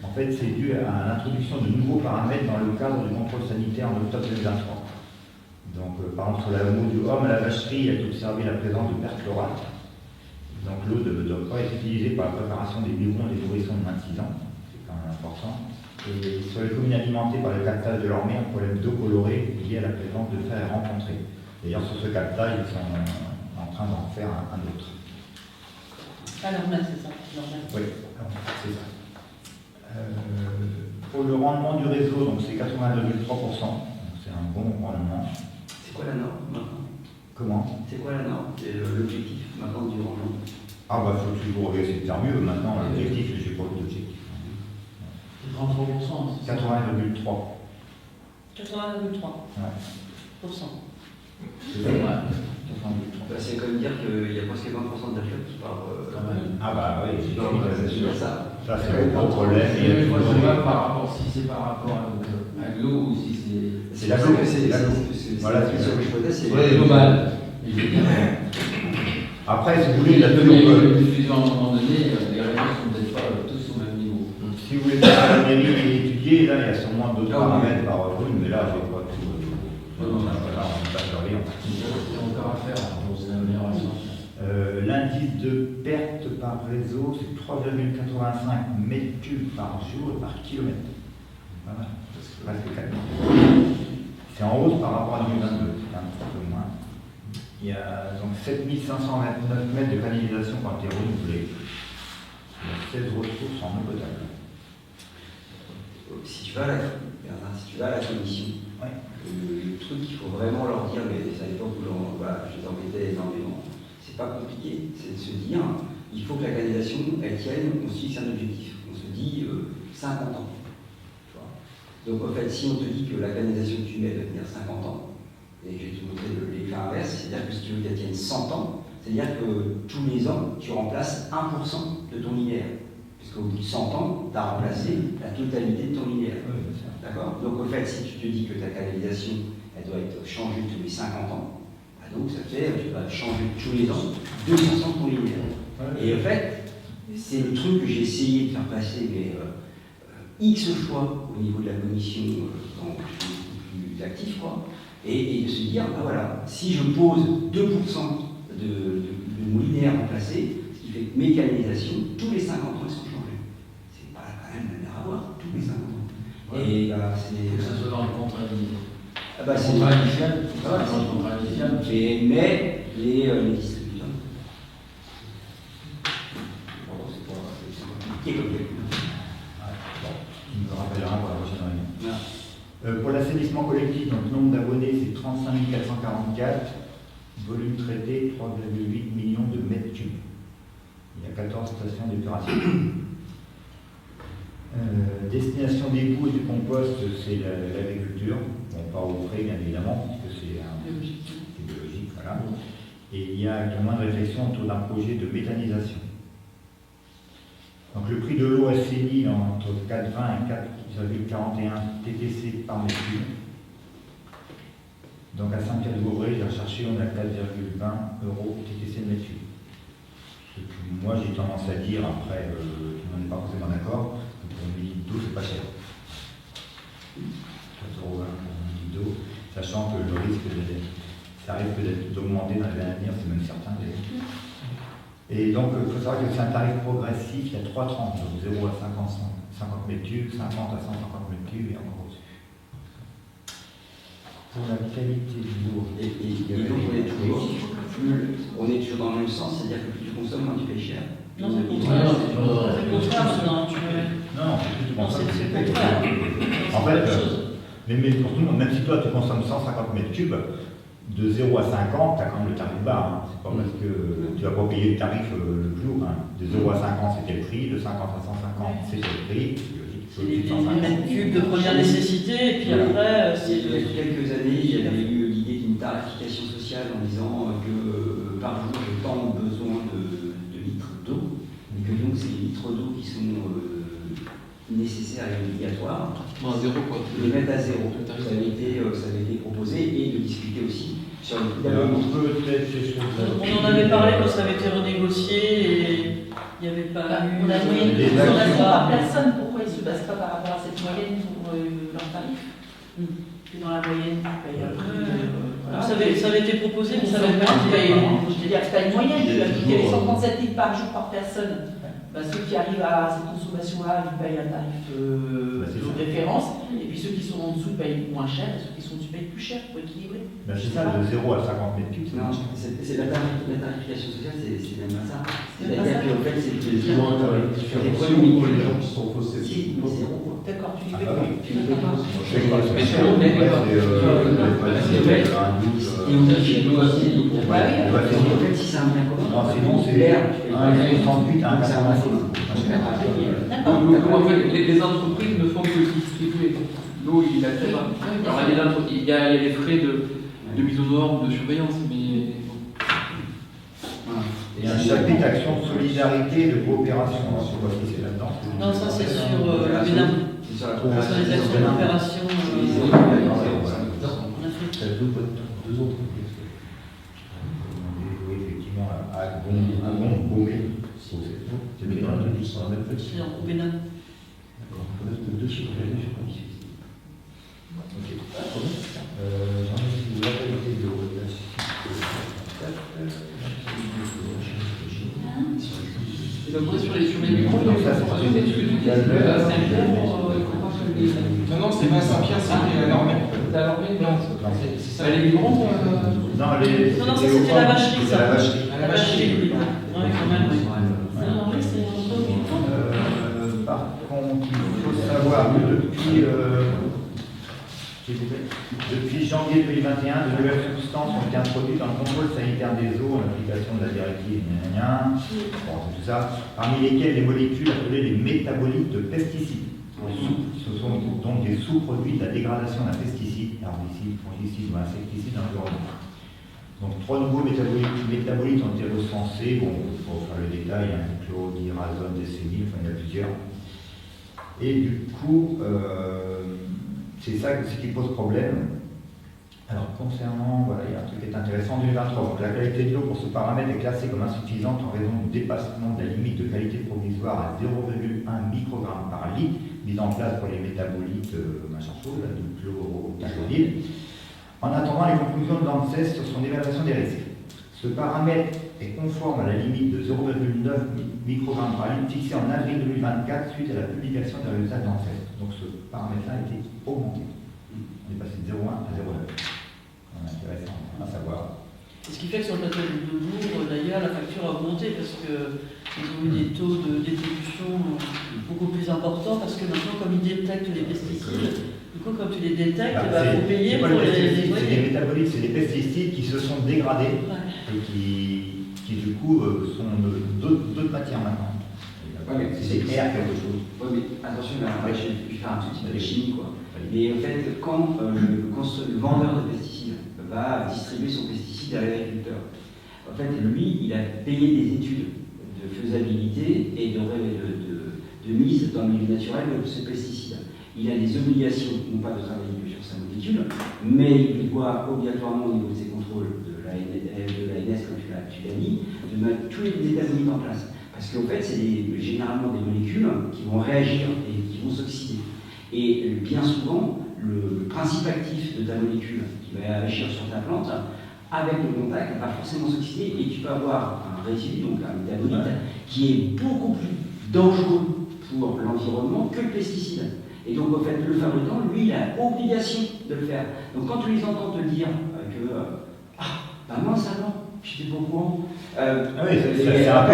en fait, c'est dû à l'introduction de nouveaux paramètres dans le cadre du contrôle sanitaire en octobre 2023. Donc, par exemple, sur la mot du homme à la vacherie, il a observé la présence de perchlorate. Donc, l'eau ne doit pas être utilisée pour la préparation des biberons et des nourrissons de moins de 6 ans. C'est quand même important. Et sur les communes alimentées par le captage de leur mer, un problème d'eau colorée lié à la présence de fer est rencontré. D'ailleurs, sur ce captage, ils sont en train d'en faire un autre. Ah, normal, c'est ça. Normal. Oui, c'est ça. Pour le rendement du réseau, donc c'est 82,3%. Donc c'est un bon rendement. C'est quoi la norme maintenant? Comment? C'est quoi la norme? C'est l'objectif maintenant du rendement? Ah bah faut toujours essayer de faire mieux. Maintenant, l'objectif, je n'ai pas d'objectif. 33%. 80,3. 80,3%. Ouais. C'est pas mal. Bah, c'est comme dire qu'il y a presque 20% de la flotte qui part. Quand même. Ah bah oui, C'est sûr ça. ça c'est le gros problème. Mais moi, je sais pas par rapport, si c'est par rapport à l'eau ou si c'est. C'est la l'eau que c'est. Voilà, c'est ce que je connais, c'est Ouais, global. Après, si vous voulez, il y a Il toujours. y a une diffusion à un moment donné, les réponses sont peut-être pas tous au même niveau. Si vous voulez faire la mairie et étudier, là, il y a sûrement d'autres Ah oui. paramètres par rune, mais là, je n'ai pas tout. Non, non, Voilà, on ne peut pas faire rien. Il y a encore à faire pour ces améliorations. L'indice de perte par réseau, c'est 3,85 mètres cubes par jour et par kilomètre. Voilà, presque 4 mètres. C'est en hausse par rapport à 2022, c'est un petit peu moins. Il y a donc 7529 mètres de canalisation qui ont été renouvelés. Il y a 16 ressources en eau potable. Si tu vas à la commission, Ouais. le truc qu'il faut vraiment leur dire, mais à l'époque où voilà, je les embêtais énormément, c'est pas compliqué, c'est de se dire, il faut que la canalisation, elle tienne, on se fixe un objectif. On se dit 50 ans. Tu vois. Donc en fait, si on te dit que la canalisation que tu mets doit tenir 50 ans, et je vais te montrer l'effet inverse, c'est-à-dire que si tu veux qu'elle tienne 100 ans, c'est-à-dire que tous les ans, tu remplaces 1% de ton linéaire. Puisqu'au bout de 100 ans, tu as remplacé la totalité de ton linéaire. Oui, c'est ça. D'accord? Donc, au fait, si tu te dis que ta canalisation, elle doit être changée tous les 50 ans, bah donc ça fait, tu vas changer tous les ans 2% de ton linéaire. Et en fait, c'est le truc que j'ai essayé de faire passer, mais X fois au niveau de la commission, donc je suis beaucoup plus actif, quoi, et de se dire, bah voilà, si je pose 2% de mon linéaire remplacé, ce qui fait que mes canalisations, tous les 50 ans, elles sont changées. C'est pas quand même la mer à boire, tous les 50 ans. Ouais. Et bah, c'est. Que ce soit dans le contrat initial. Ah bah, c'est. Contrat initial. Voilà, Dans le contrat initial. Mais les distributeurs. Bon, c'est compliqué comme calcul. Bon, il me rappellera pour la prochaine réunion. Voilà. Pour l'assainissement collectif, donc nombre d'abonnés, c'est 35 444. Volume traité, 3,8 millions de mètres cubes. Il y a 14 stations d'épuration. Destination des boues et du compost, c'est l'agriculture. Bon, pas au frais, bien évidemment, puisque c'est biologique. Voilà. Et il y a actuellement une réflexion autour d'un projet de méthanisation. Donc le prix de l'eau assaini entre 4,20 et 4,41 TTC par mètre cube. Donc à Saint-Pierre-de-Vouvray, j'ai recherché, on a 4,20 € TTC de mètre cube. Ce que moi j'ai tendance à dire, après tout le monde n'est pas forcément d'accord, que pour une litre d'eau c'est pas cher. 4,20 € pour une litre d'eau, sachant que le risque ça risque d'augmenter dans les années à venir, c'est même certain d'ailleurs. Et donc il faut savoir que c'est un tarif progressif, il y a 3 tranches, donc 0 à 50 mètres cubes, 50 à 150 mètres cubes et encore au-dessus. Pour la qualité de l'eau. Et donc on est toujours dans le même sens, c'est-à-dire que plus tu consommes, moins tu payes cher. Non, c'est le Ouais, contraire. non, C'est le contraire maintenant. Non, c'est tout Non, c'est le contraire. En fait, mais pour tout le monde, même si toi tu consommes 150 mètres cubes, de 0 à 50, tu as quand même le tarif bas. Hein. C'est pas parce que tu vas pas payer le tarif le plus haut. Hein. De 0 à 50, c'était le prix. De 50 à 150, c'était le prix. C'est les mètres cubes de première nécessité, et puis après, c'est. Il y a quelques années, il y avait eu l'idée d'une tarification sociale en disant que par jour, j'ai tant besoin de litres d'eau, et que donc c'est les litres d'eau qui sont nécessaires et obligatoires. Pratiquement à zéro, quoi. Les mettre à zéro. Le tarif Ça avait été proposé et de discuter aussi sur le On peut peut-être ces choses-là. On en avait parlé quand ça avait été renégocié, et il n'y avait pas eu. On a moyenne de Les consommation actions. par personne, pourquoi ils ne se basent pas par rapport à cette moyenne pour leur tarif que dans la moyenne, tu payes un prix. Donc, ça avait été proposé, mais ça avait pas été. Je veux dire, tu as une moyenne, tu as ajouté les 137 litres par jour par personne. Bah, ceux qui arrivent à cette consommation-là, ils payent un tarif de référence, et puis ceux qui sont en dessous payent moins cher, et ceux qui sont au-dessus payent plus cher pour équilibrer. Ben, c'est ça, de 0 à 50 mètres cubes. Non, c'est la tarification sociale, c'est même pas ça. C'est même pas ça. C'est-à-dire qu'en fait, c'est Ils le ont un tarif différencié pour les gens qui sont faussés. Si, mais zéro. D'accord, tu Ah, les bah payes. oui. Tu ne payes pas. Je sais pas, Mais c'est sur le net, un Et double. on dit nous aussi, donc Bah oui. en fait, si c'est un bien commun, Non, sinon, c'est l'air, un 38 à un 85. D'accord. En fait, les entreprises ne font que distribuer. L'eau, il a très bas. Alors, il y a les frais de mise aux normes, de surveillance, mais bon. Il y a un chapitre action de solidarité et de coopération. Je ne sais pas si c'est là-dedans. Non, ça c'est sur le Bénin. c'est sur la Sur les actions de coopération en Afrique. Deux entreprises. Oui, effectivement, à Gombe. C'est bien, ils sont à la même C'est petite. au Bénin. D'accord. Peut-être deux chiffres, je sais pas ici. Ok. J'en ai vu la qualité de l'eau. Et donc, sur les micros, Donc, ça, c'est c'est ce que tu dis, à Saint-Pierre, Non, non, c'est pas Saint-Pierre, c'est Lormé. t'as Lormé, non, c'est ça. Elle est libre, Non, ça c'était la vacherie, ça. La vacherie. La vacherie, oui. Ouais, quand même. Oui. Non, oui, c'est un peu du temps. Par contre, il faut savoir que depuis janvier 2021, de nouvelles substances ont été introduites dans le contrôle sanitaire des eaux en application de la directive gna, gna, gna. Bon, c'est tout ça, parmi lesquelles les molécules appelées les métabolites de pesticides. Ce sont donc des sous-produits de la dégradation d'un pesticide, herbicide, fongicide ou insecticide dans l'environnement. Donc 3 nouveaux métabolites ont été recensés. Bon, pour faire le détail, il y a chlordirazone, décénil, enfin il y en a plusieurs. Et du coup, c'est ça ce qui pose problème. Alors concernant, voilà, il y a un truc qui est intéressant en 2023. Donc, la qualité de l'eau pour ce paramètre est classée comme insuffisante en raison du dépassement de la limite de qualité provisoire à 0,1 microgramme par litre mise en place pour les métabolites machin chose, la chlorothalonil. En attendant les conclusions de l'ANSES sur son évaluation des risques. Ce paramètre est conforme à la limite de 0,9 microgrammes par litre fixée en avril 2024 suite à la publication des résultats de l'ANSES. Donc ce paramètre-là a été augmenté. On est passé de 0,1 à 0,9. C'est intéressant à savoir. Et ce qui fait que sur le plateau de Bourg, d'ailleurs, la facture a augmenté parce qu'ils ont eu des taux de dépollution beaucoup plus importants parce que maintenant, comme ils détectent les pesticides, du coup, quand tu les détectes, il faut payer c'est pour pas les pesticides, c'est nettoyer. les métabolites, c'est des pesticides qui se sont dégradés Ouais. et qui du coup sont d'autres matières maintenant. Ouais, mais C'est clair quelque chose. Oui, mais attention, là, je vais faire un tout petit peu de chimie, quoi. Mais en fait, quand le vendeur de pesticides va distribuer son pesticide à l'agriculteur, en fait, lui, il a payé des études de faisabilité et de mise dans le milieu naturel de ce pesticide. Il a des obligations, non pas de travailler sur sa molécule, mais il doit obligatoirement, au niveau de ses contrôles de l'ANS, comme tu l'as dit, de mettre tous les métabolites en place. Parce qu'en fait, c'est généralement des molécules qui vont réagir et qui vont s'oxyder. Et bien souvent, le principe actif de ta molécule qui va agir sur ta plante, avec le contact, va forcément s'oxyder et tu peux avoir un résidu, donc un métabolite, qui est beaucoup plus dangereux pour l'environnement que le pesticide. Et donc, en fait, le fabricant, lui, il a obligation de le faire. Donc, quand tu les entends te dire que bah moi, ça non, j'étais pas au courant. Oui, c'est un peu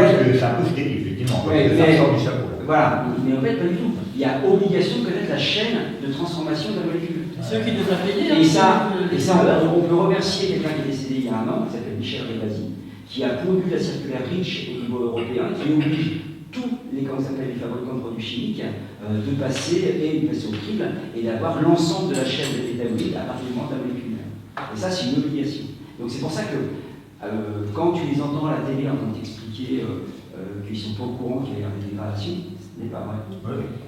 ce qu'il dit, effectivement. Ouais, Ça sort du chapeau. Là. Voilà, mais en fait, pas du tout. Il y a obligation de connaître la chaîne de transformation de la molécule. C'est eux qui devraient payer. hein, Et ça, c'est- on peut remercier quelqu'un qui est décédé il y a un an, qui s'appelle Michel Rivasi, qui a pondu la circulaire REACH au niveau européen, qui oblige tous les fabricants de produits chimiques de passer au crible et d'avoir l'ensemble de la chaîne métabolique à partir du moment de la molécule. Et ça, c'est une obligation. Donc c'est pour ça que quand tu les entends à la télé en train de t'expliquer qu'ils ne sont pas au courant qu'il y a des dégradations, ce n'est pas vrai.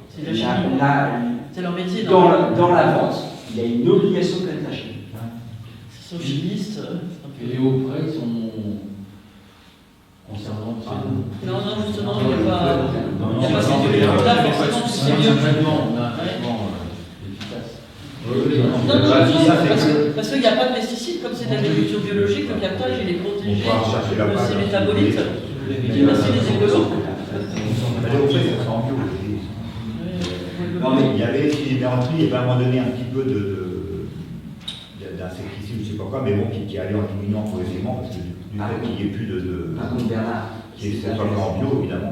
C'est la chimie. C'est leur métier. non Dans la vente, il y a une obligation de connaître la chimie. Ils sont chimistes. Et les hauts prêts sont concernant Non, justement, il n'y a pas. Non, Il n'y a pas non, cette là forcément, parce que c'est mieux. on a un traitement efficace. Non, parce qu'il n'y a pas de pesticides, comme c'est de l'agriculture biologique, le captage il est protégé On va rechercher la de page. ces métabolites. Et ben, c'est les écolos. Mais au fait, ça sent bio. Non, mais il y avait, si j'ai bien compris, il y avait à un moment donné un petit peu d'insecticide, je ne sais pas quoi, mais bon, qui allait en diminuant progressivement, parce que du fait qu'il n'y ait plus de. Par contre, Bernard, Qui est pas en bio, évidemment.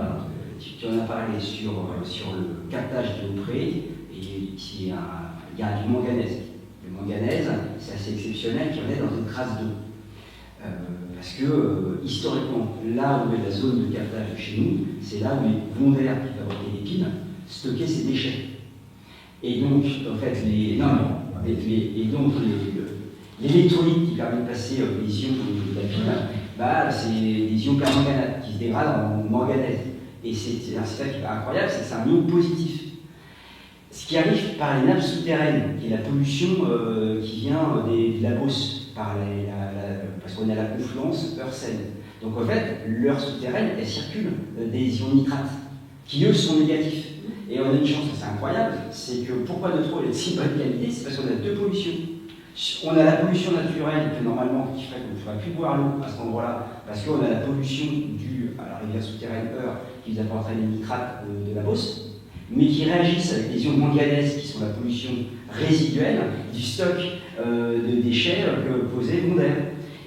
tu en as parlé sur le captage de près, et il y a du manganèse. Le manganèse, c'est assez exceptionnel qu'il y en ait dans une trace d'eau. Parce que, historiquement, là où est la zone de captage de chez nous, c'est là où les Wonder qui fabriquaient des pines stockaient ces déchets. Et donc, en fait, l'électrolyte qui permet de passer les ions de la pile, bah, c'est des ions permanganates qui se dégradent en manganèse. Et c'est ça qui est incroyable, c'est que c'est un ion positif. Ce qui arrive par les nappes souterraines, qui est la pollution qui vient de la Beauce, parce qu'on a la confluence Heure-Seine. Donc en fait, l'heure souterraine, elle circule des ions nitrates, qui eux sont négatifs. Et on a une chance, c'est incroyable, c'est que pourquoi notre eau est de si bonne qualité, c'est parce qu'on a deux pollutions. On a la pollution naturelle que normalement qui fait qu'on ne pourrait plus boire l'eau à cet endroit-là, parce qu'on a la pollution due à la rivière souterraine Eure qui nous apporterait les nitrates de la Beauce, mais qui réagissent avec les ions de manganèse qui sont la pollution résiduelle du stock de déchets que posait Wonder.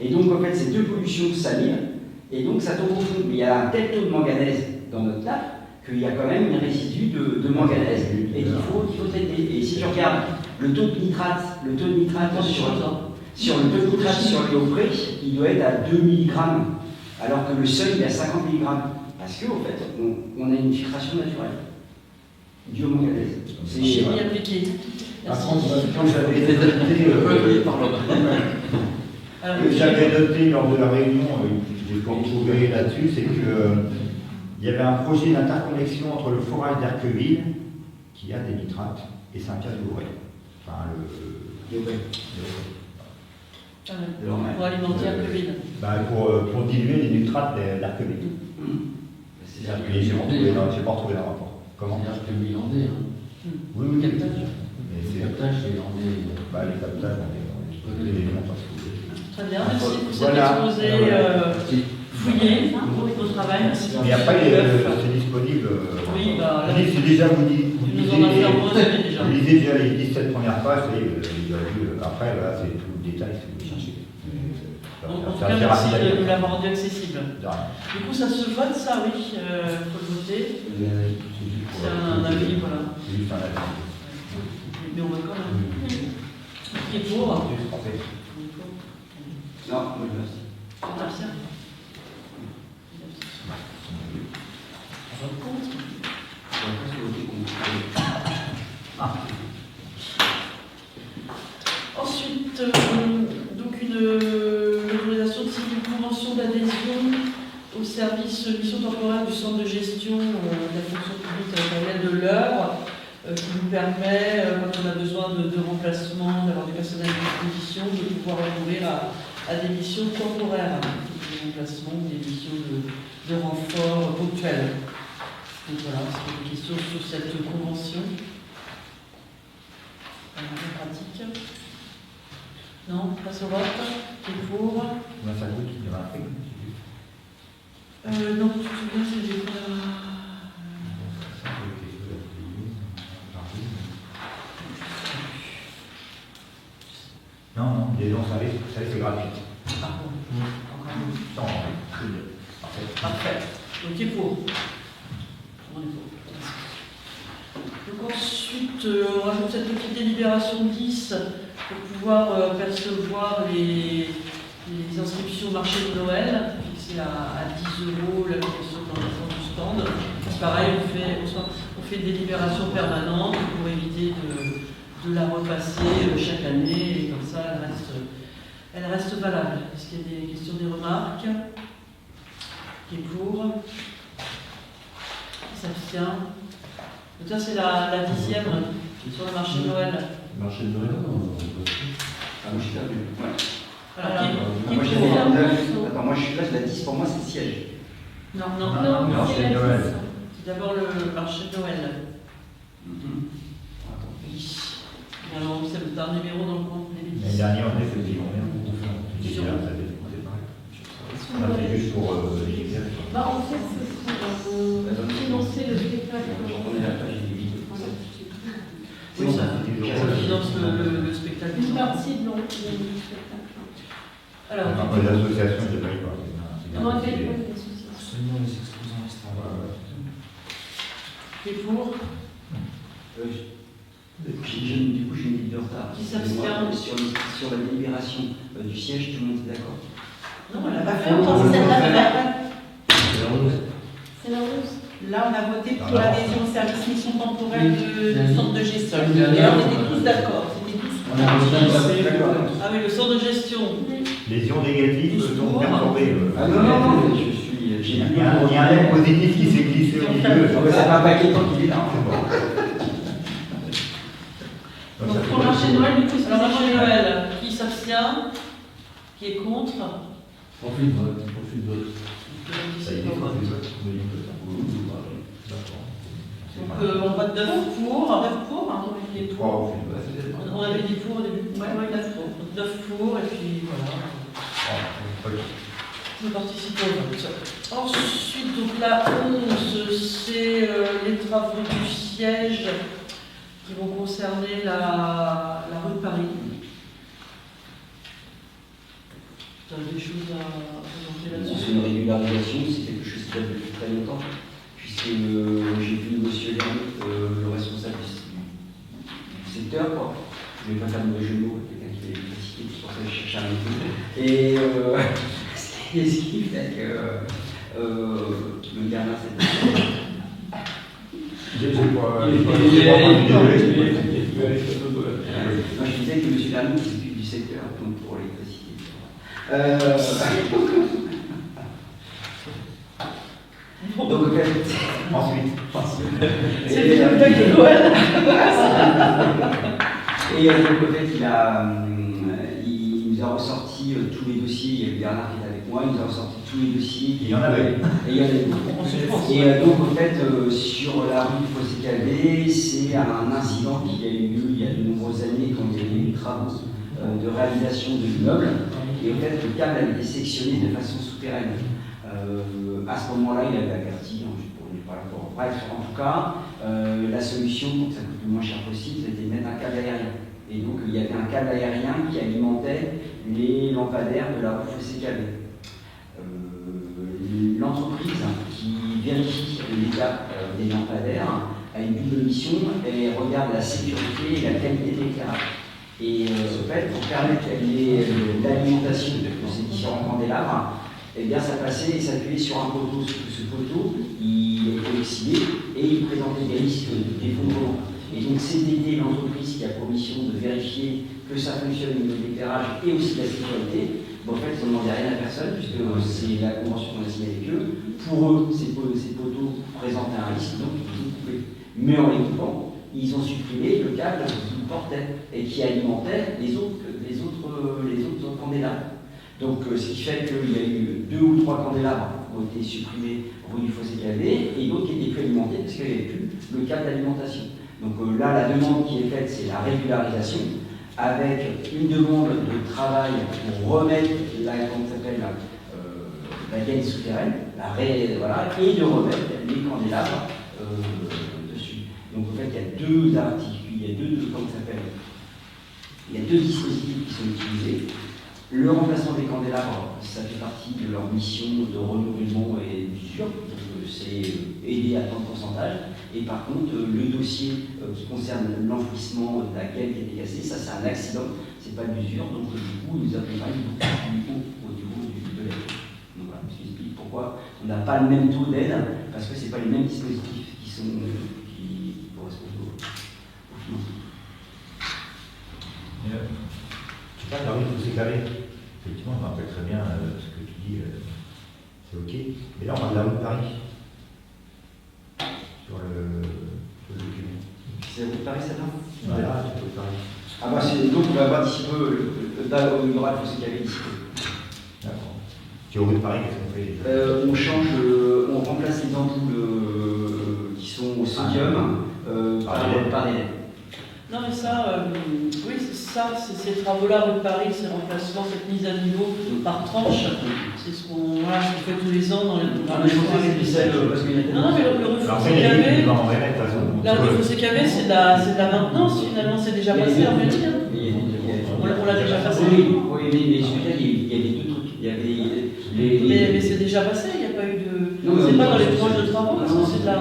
Et donc en fait ces deux pollutions s'annulent et donc ça tombe au fond. Mais il y a un tel taux de manganèse dans notre nappe qu'il y a quand même un résidu de manganèse et qu'il faut traiter. Et si tu regardes le taux de nitrate sur les eaux près, il doit être à 2 mg, alors que le seuil est à 50 mg. Parce qu'en fait, on a une filtration naturelle due au manganèse. C'est Chimie appliquée. Par contre, quand j'avais noté lors de la réunion, j'ai retrouvé là-dessus, c'est qu'il y avait un projet d'interconnexion entre le forage d'Arqueville, qui a des nitrates, et Saint-Pierre-du-Louvray. Enfin, Pour alimenter Arqueville. pour diluer les nitrates d'Arqueville. Et j'ai pas retrouvé le rapport. Comment? C'est-à-dire que Milandais, Oui, oui. captage. Mais Le c'est captage, c'est landais. les captages, on les éléments parce que. Très bien, merci pour cet Voilà. exposé fouillé au travail. Merci. Mais après, c'est disponible. Oui, bah, Je dis, c'est déjà vous Tu nous en as fait un bon résumé déjà. vous lisez déjà les 17 premières pages, et après, voilà, c'est tout le détail si vous voulez chercher. En tout cas, merci de nous l'avoir rendu accessible. De rien. Du coup, ça se vote, ça, oui, il faut le voter. C'est un avis, voilà. C'est juste un avis. Mais on vote quand même. Qui est pour? Juste français. Non, moi je reste. On s'abstient. On vote contre. Ensuite, donc l'autorisation de signer une convention d'adhésion au service mission temporaire du centre de gestion de la fonction publique territoriale de l'Eure, qui nous permet, quand on a besoin de remplacement, d'avoir du personnel à disposition, de pouvoir recourir à des missions temporaires, des remplacements, des missions de renfort ponctuels. Donc voilà, c'est une question sur cette convention. Pratique. Non, on passe au vote. Qui est pour? Combien ça coûte? Il y avait un prix. Non, tu te souviens, c'était pas. Non, les dons salés, c'est gratuit. Ah bon. Encore un. Non, parfait. Parfait. Donc qui est pour? On est pour. Donc ensuite, on rajoute cette petite délibération 10 pour pouvoir percevoir les inscriptions marché de Noël, fixées à 10 € l'application dans le du stand. C'est pareil, on fait une délibération permanente pour éviter de la repasser chaque année, et comme ça elle reste valable. Est-ce qu'il y a des questions, des remarques? Qui est pour? Qui s'abstient? Donc ça c'est la 10e sur le marché de Noël. Marché de Noël, Ah, moi je suis perdu. Ouais. Alors, Moi, qui je est pour? Attends, moi je suis là, la 10 pour moi c'est le siège. Non, Non, c'est c'est la Noël. 10. c'est d'abord le marché de Noël. Oui. Alors, c'est un numéro dans le compte des L'année bêtises. dernière, on a fait des journées en conférence. On a fait juste pour les Bah, en fait, c'est pour financer le spectacle. On est là, j'ai des vidéos. Oui, ça finance le spectacle. Une partie de spectacle. Alors, Les associations, je ne paye pas. Non, elle paye pas les associations. Seulement les exposants extra. qui est pour? Du coup, j'ai une minute de retard. Qui s'abstient? Sur la délibération du siège, tout le monde est d'accord. Non, elle n'a pas fait Non, encore. c'est celle-là de la C'est la 11. Là, on a voté pour l'adhésion au service mission temporelle du centre de gestion. Oui. Et on était tous d'accord. C'était tous. On a voté Ah oui, le centre de gestion. Les ions négatifs sont perturbés. Ah non, je suis. Il y a un air positif qui s'est glissé au milieu. Ça fait un paquet tant qu'il est là. Donc pour le marché de Noël, du coup, c'est Alors, la marché de Noël, qui s'abstient? Qui est contre? Profit de vote, profit de vote. Ça y est, Donc, D'accord. on vote 9 pour. 9 pour, hein, qui est pour. 3 au On avait dit pour au début. Ouais, 9 pour. Donc 9 pour, et puis voilà. Nous participons au vote. Ensuite, donc la 11, c'est les travaux du siège qui vont concerner la rue de Paris. Vous avez des choses à présenter C'est là-dessus? une régularisation, c'est quelque chose qui date depuis très longtemps, puisque j'ai vu monsieur Lermont, le responsable du secteur, quoi. Je ne vais pas faire de mauvais jeu de mots, quelqu'un qui est fatigué, c'est pour ça que je cherche un peu. Et ce qui fait que le Bernard, c'est Moi, je disais que monsieur Lermont s'occupe du secteur, donc pour l'électricité. Donc, Ensuite. C'est le deuil de Noël. Et donc, en fait, il nous a ressorti tous les dossiers. Il y avait Bernard qui était avec moi, il nous a ressorti tous les dossiers. Il y en avait. Et il y en avait beaucoup. Et donc, en fait, sur la rue du Fossé-Calvé, c'est un incident qui a eu lieu il y a de nombreuses années quand il y a eu des travaux de réalisation de l'immeuble. Et en fait, le câble avait été sectionné de façon souterraine. À ce moment-là, il avait averti, on n'est pas là pour. Bref, en tout cas, la solution pour que ça coûte le moins cher possible, c'était de mettre un câble aérien. Et donc, il y avait un câble aérien qui alimentait les lampadaires de la rue Fossé-Calvé. L'entreprise qui vérifie l'état des lampadaires a une double mission, elle regarde la sécurité et la qualité de l'éclairage. Et en fait, pour permettre l'alimentation de ces différents candélabres, eh bien, ça passait et s'appuyait sur un poteau. Ce poteau, il était oxydé et il présentait des risques d'effondrement. Et donc, c'était l'entreprise qui a pour mission de vérifier que ça fonctionne au niveau de l'éclairage et aussi de la sécurité. Bon, en fait, ils n'ont demandé rien à personne, puisque c'est la convention qu'on a signée avec eux. Pour eux, ces poteaux présentaient un risque, donc ils ont coupé. Mais en les coupant, ils ont supprimé le câble qui portait et qui alimentait les autres candélabres. Donc, ce qui fait qu'il y a eu 2 ou 3 candélabres qui ont été supprimés rue du Fossé-Calvé et d'autres qui n'étaient plus alimentés parce qu'il n'y avait plus le câble d'alimentation. Donc là, la demande qui est faite, c'est la régularisation avec une demande de travail pour remettre la gaine souterraine, voilà, et de remettre les candélabres dessus. Donc en fait, il y a deux articles, il y a deux dispositifs qui sont utilisés. Le remplacement des candélabres, ça fait partie de leur mission de renouvellement et d'usure. c'est aidé à tant de pourcentage. Et par contre, le dossier qui concerne l'enfouissement de la gueule qui a été cassée, ça c'est un accident, c'est pas de l'usure, donc du coup, il nous accompagne beaucoup au niveau de l'aide. Donc voilà, ce qui explique pourquoi on n'a pas le même taux d'aide, parce que c'est pas les mêmes dispositifs qui correspondent au financement. Je sais pas, David, vous c'est carré. Effectivement, je me rappelle très bien ce que tu dis, c'est ok. Mais là, on parle de la route de Paris. Sur le document. C'est la route de Paris, ça va? Voilà, c'est la route de Paris. Ah bah donc on va voir d'ici peu, il y aura le fossé cavé d'ici peu. D'accord. Sur la route de Paris, qu'est-ce qu'on fait On change, on remplace les ampoules qui sont au sodium par des LED. Non mais ça, oui, ces travaux-là, rue de Paris, ces remplacements, cette mise à niveau par tranche, c'est ce qu'on fait tous les ans dans les... Non, mais je pense que c'est celle, parce qu'il y a... Non, mais le rue Fossé Cavé, la rue Fossé Cavé, c'est de la maintenance finalement, c'est déjà passé en fait. On l'a déjà passé. Oui, mais celui-là, il y avait deux trucs. Il y avait Mais c'est déjà passé, il n'y a pas eu de... Non, C'est pas dans les projets de travaux, parce que c'est de la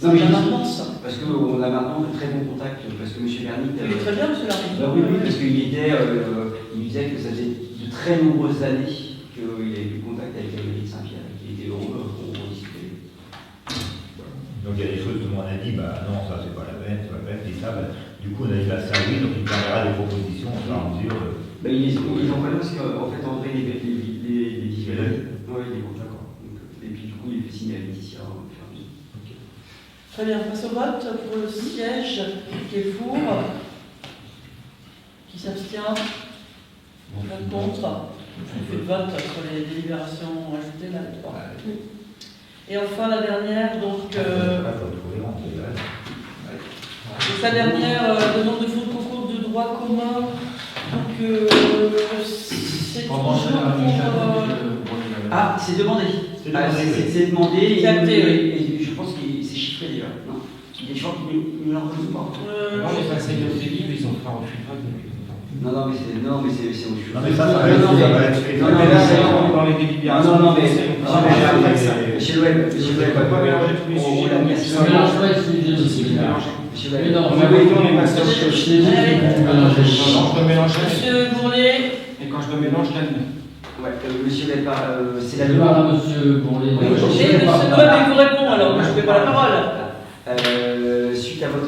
maintenance. Parce qu'on a maintenant de très bons contacts, parce que M. Vernick... Il est très bien, M. Vernick. Oui, parce qu'il il disait que ça faisait de très nombreuses années qu'il avait eu contact avec la mairie de Saint-Pierre, et qu'il était heureux qu'on rediscute. Donc il y a des choses que moi on a dit, bah non, ça c'est pas la peine, et ça, bah, du coup on a dit bah ça oui, donc il parlera des propositions au fur et à mesure. Ils en parlent parce qu'en fait André les visualise. Oui, il est bon, d'accord. Et puis du coup il fait signer à Laetitia. Très bien, on passe au vote pour le siège qui est pour, qui s'abstient, pas contre. On fait le vote sur les délibérations ajoutées là, les trois. Et enfin la dernière, donc la dernière demande de fonds de concours de droit commun. Donc c'est toujours pour... Ah, c'est demandé. C'est demandé. C'est acté, oui. Et je pense que c'est chiffré déjà. Non, il y a des gens qui ne l'en reconnaissent pas. Non, j'ai passé le délire, ils ont fait un refus de vote. Non, mais c'est au refus. Non, mais ça va être fait. Dans les délibérations. Non, mais monsieur Loeb, pas mélanger tous les sujets. On ne mélange pas les sujets de ces Monsieur Mais non, On avait été, on est passé au c'est sujet. vous qui mélangez les choses. Quand je me mélange, Monsieur Bourlet. et quand je me mélange, j'admets. Ouais, monsieur Loeb, c'est la Je demande. parle à monsieur Bourlet. Oui, Et monsieur Loeb, il vous répond alors, je ne fais pas la parole. Suite à votre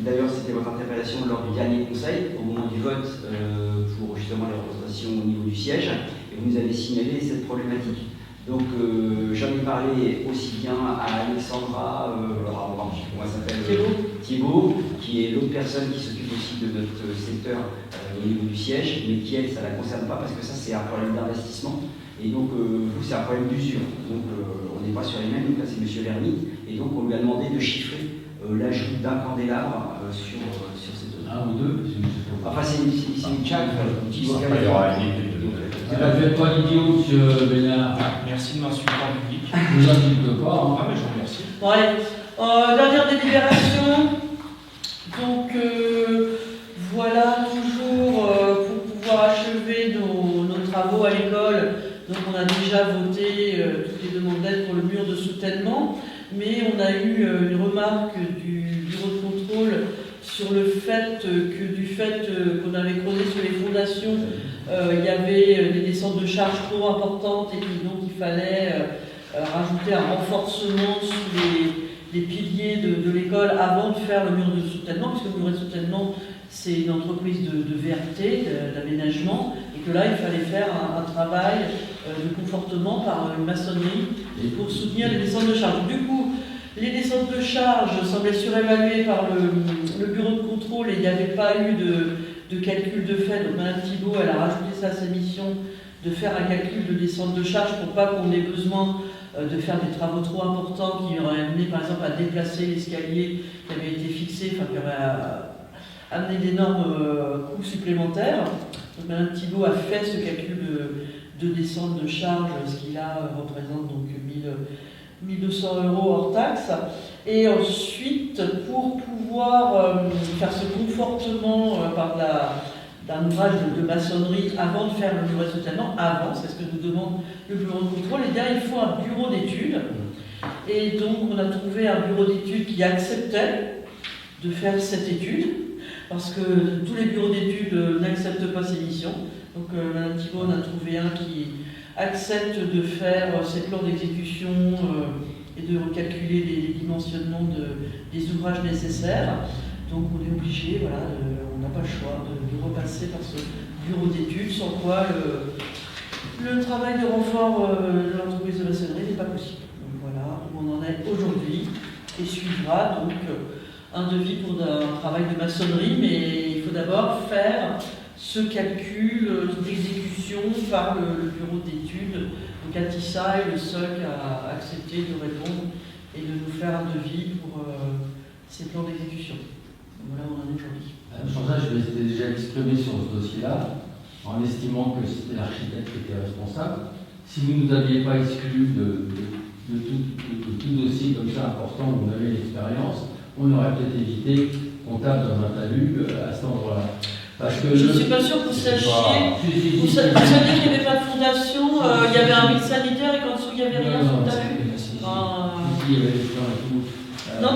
d'ailleurs c'était votre interpellation lors du dernier conseil, au moment du vote pour justement la représentation au niveau du siège, et vous nous avez signalé cette problématique. Donc j'en ai parlé aussi bien à Alexandra, comment elle s'appelle, Thibault, qui est l'autre personne qui s'occupe aussi de notre secteur au niveau du siège, mais qui elle, ça ne la concerne pas parce que ça c'est un problème d'investissement. Et donc vous c'est un problème d'usure. Donc on n'est pas sur les mêmes, donc là c'est M. Verny, et donc on lui a demandé de chiffrer l'ajout d'un candélabre sur ces deux. Un ou deux. Enfin, c'est une chaque. Il y aura une étude. Ne faites pas l'idiot, monsieur Bénard. Merci de m'insulter en public. Je vous insulte pas. Ah, mais je vous remercie. Bon, allez, dernière délibération. Donc, voilà, toujours pour pouvoir achever nos travaux à l'école. Donc, on a déjà voté toutes les demandes d'aide pour le mur de soutènement, mais on a eu une remarque du bureau de contrôle sur le fait qu'on avait creusé sur les fondations, il y avait des descentes de charges trop importantes et donc il fallait rajouter un renforcement sous les piliers de l'école avant de faire le mur de soutènement, puisque le mur de soutènement c'est une entreprise de VRT, d'aménagement, et que là il fallait faire un travail de confortement par une maçonnerie pour soutenir les descentes de charges. Du coup, les descentes de charges semblaient surévaluées par le bureau de contrôle et il n'y avait pas eu de calcul de fait. Donc Mme Thibault, elle a rajouté ça à sa mission de faire un calcul de descente de charges pour pas qu'on ait besoin de faire des travaux trop importants qui auraient amené par exemple à déplacer l'escalier qui avait été fixé, enfin qui aurait amené d'énormes coûts supplémentaires. Donc Mme Thibault a fait ce calcul de descente de charges, ce qui là représente donc 1200 € hors taxe. Et ensuite, pour pouvoir faire ce confortement par d'un ouvrage de maçonnerie avant de faire le mur de soutènement, c'est ce que nous demande le bureau de contrôle, et bien il faut un bureau d'études Et donc, on a trouvé un bureau d'études qui acceptait de faire cette étude, parce que tous les bureaux d'études n'acceptent pas ces missions. Donc, Mme Thibault en a trouvé un qui accepte de faire ces plans d'exécution et de recalculer les dimensionnements des ouvrages nécessaires. Donc, on est obligé, voilà, on n'a pas le choix de repasser par ce bureau d'études, sans quoi le travail de renfort de l'entreprise de maçonnerie n'est pas possible. Donc voilà où on en est aujourd'hui, et suivra donc un devis pour un travail de maçonnerie, mais il faut d'abord faire ce calcul d'exécution par le bureau d'études. Donc Atissa est le seul à accepter de répondre et de nous faire un devis pour ces plans d'exécution. Voilà où on en est aujourd'hui. Pour ça, je m'étais déjà exprimé sur ce dossier-là, en estimant que c'était l'architecte qui était responsable. Si vous ne nous aviez pas exclu de tout dossier comme ça important où on avait l'expérience, on aurait peut-être évité qu'on tape dans un talus à cet endroit-là. Parce que je ne suis pas sûr que vous sachiez. Vous saviez qu'il n'y avait pas de fondation, il y avait un vide sanitaire et qu'en dessous il n'y avait rien sur le talus. Non,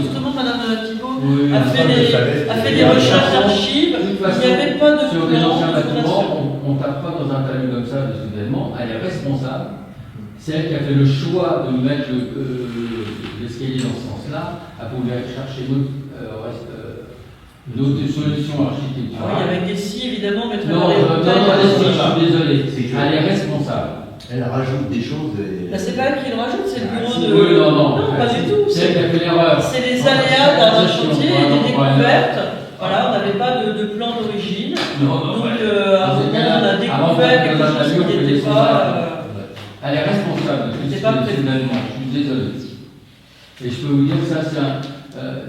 justement, Mme Thibault a fait des recherches d'archives, il n'y avait pas de sur les anciens bâtiments, fondation. on ne tape pas dans un talus comme ça, soudainement, elle est responsable. C'est elle qui a fait le choix de mettre l'escalier dans ce sens-là, elle pouvait aller chercher une autre solution architecturale. Oui, avec des si, évidemment, mais très Non, je suis désolé, elle est responsable. Elle rajoute des choses. C'est pas elle qui le rajoute, c'est le bureau de. Oui, non, pas du tout. C'est elle qui a fait l'erreur. C'est les aléas dans un chantier et des découvertes. Voilà, on n'avait pas de plan d'origine. Donc, à un moment, on a découvert quelque chose qui n'était pas. Elle est responsable de tout ce finalement, je suis désolé. Et je peux vous dire que ça, c'est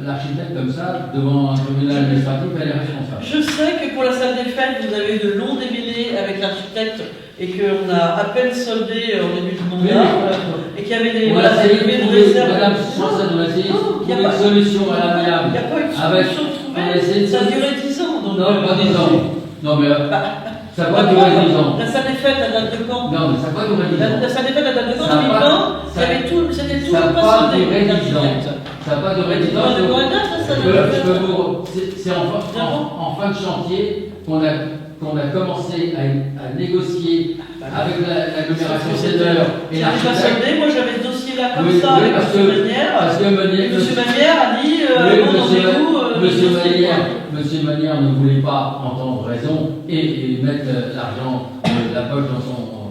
l'architecte comme ça, devant un tribunal administratif, elle est responsable. Je sais que pour la salle des fêtes, vous avez eu de longs débats avec l'architecte et qu'on a à peine soldé au début du mandat, et qu'il y avait des réserves. Madame, sans ça, on a essayé de trouver une solution à l'amiable. Il n'y a pas eu de solution trouvée, ça a duré 10 ans. Donc, non, pas 10 ans. Non, mais ça n'a pas duré 10 ans. La salle des fêtes, elle date de quand? Non, mais ça n'a pas duré 10 ans. La salle des fêtes, elle date de quand? 2020, c'était tout ça n'a pas duré 10 ans. Ça n'a pas duré 10 ans. C'est en fin de chantier qu'on a commencé à négocier avec l'agglomération Cédeur et l'architecte. Moi j'avais ce dossier-là comme ça avec M. Manière. M. Manière a dit Monsieur Manière ne voulait pas entendre raison et mettre l'argent, la poche dans son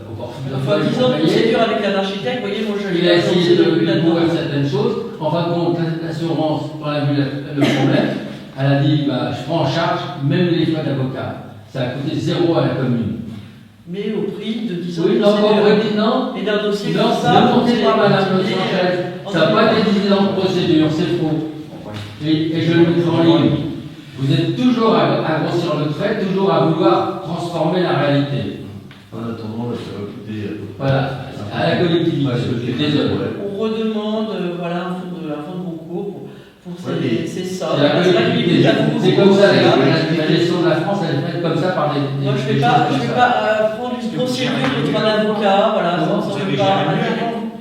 au portefeuille. Enfin, 10 ans de procédure avec un architecte, vous voyez, moi je il a essayé de bourrer certaines choses. En fin de compte, l'assurance, quand elle a vu le problème, elle a dit je prends en charge même les frais d'avocat. Ça a coûté 0 à la commune. Mais au prix de 10 ans de procédure. Et d'un dossier comme ça. Ne montez pas, madame Sanchez. Ça n'a pas été 10 ans de procédure, c'est faux. Et je le mets en ligne. Vous êtes toujours à grossir le trait, toujours à vouloir transformer la réalité. En attendant, ça va coûter. Voilà, à la collectivité. Je suis désolé. On redemande un fonds de concours pour c'est ça. C'est comme ça, la gestion de la France, elle est faite comme ça par les. Moi, je ne vais pas prendre une procédure contre un avocat, voilà, ça ne veut pas.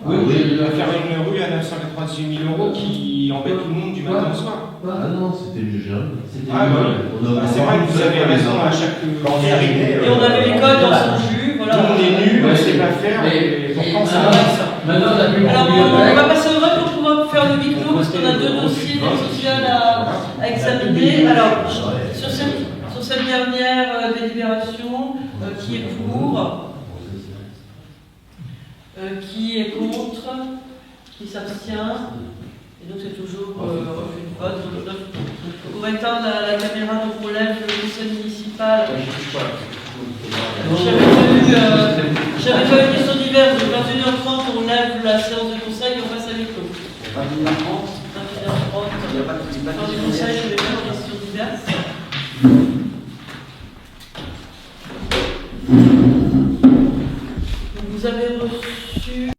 Oui, il va faire une rue à 998 000 € qui embête tout le monde du matin au soir. Ah non, c'était le jeune. C'est vrai que vous avez raison à chaque. Et on avait l'école dans son jus, voilà. Tout le monde est nu, on ne sait pas faire. Maintenant, alors, on va passer au vote pour pouvoir faire le huis clos parce qu'on a 2 dossiers d'aide sociale à examiner. Alors, sur cette dernière délibération, qui est pour? Qui est contre? Qui s'abstient? Et donc c'est toujours refus de vote. Pour éteindre la caméra, donc on lève le conseil municipal. J'avais pas eu question diverse, donc 21h30 on lève la séance de conseil et on passe à l'école. 21h30. 21h30. Dans le conseil, je vais faire une question diverse.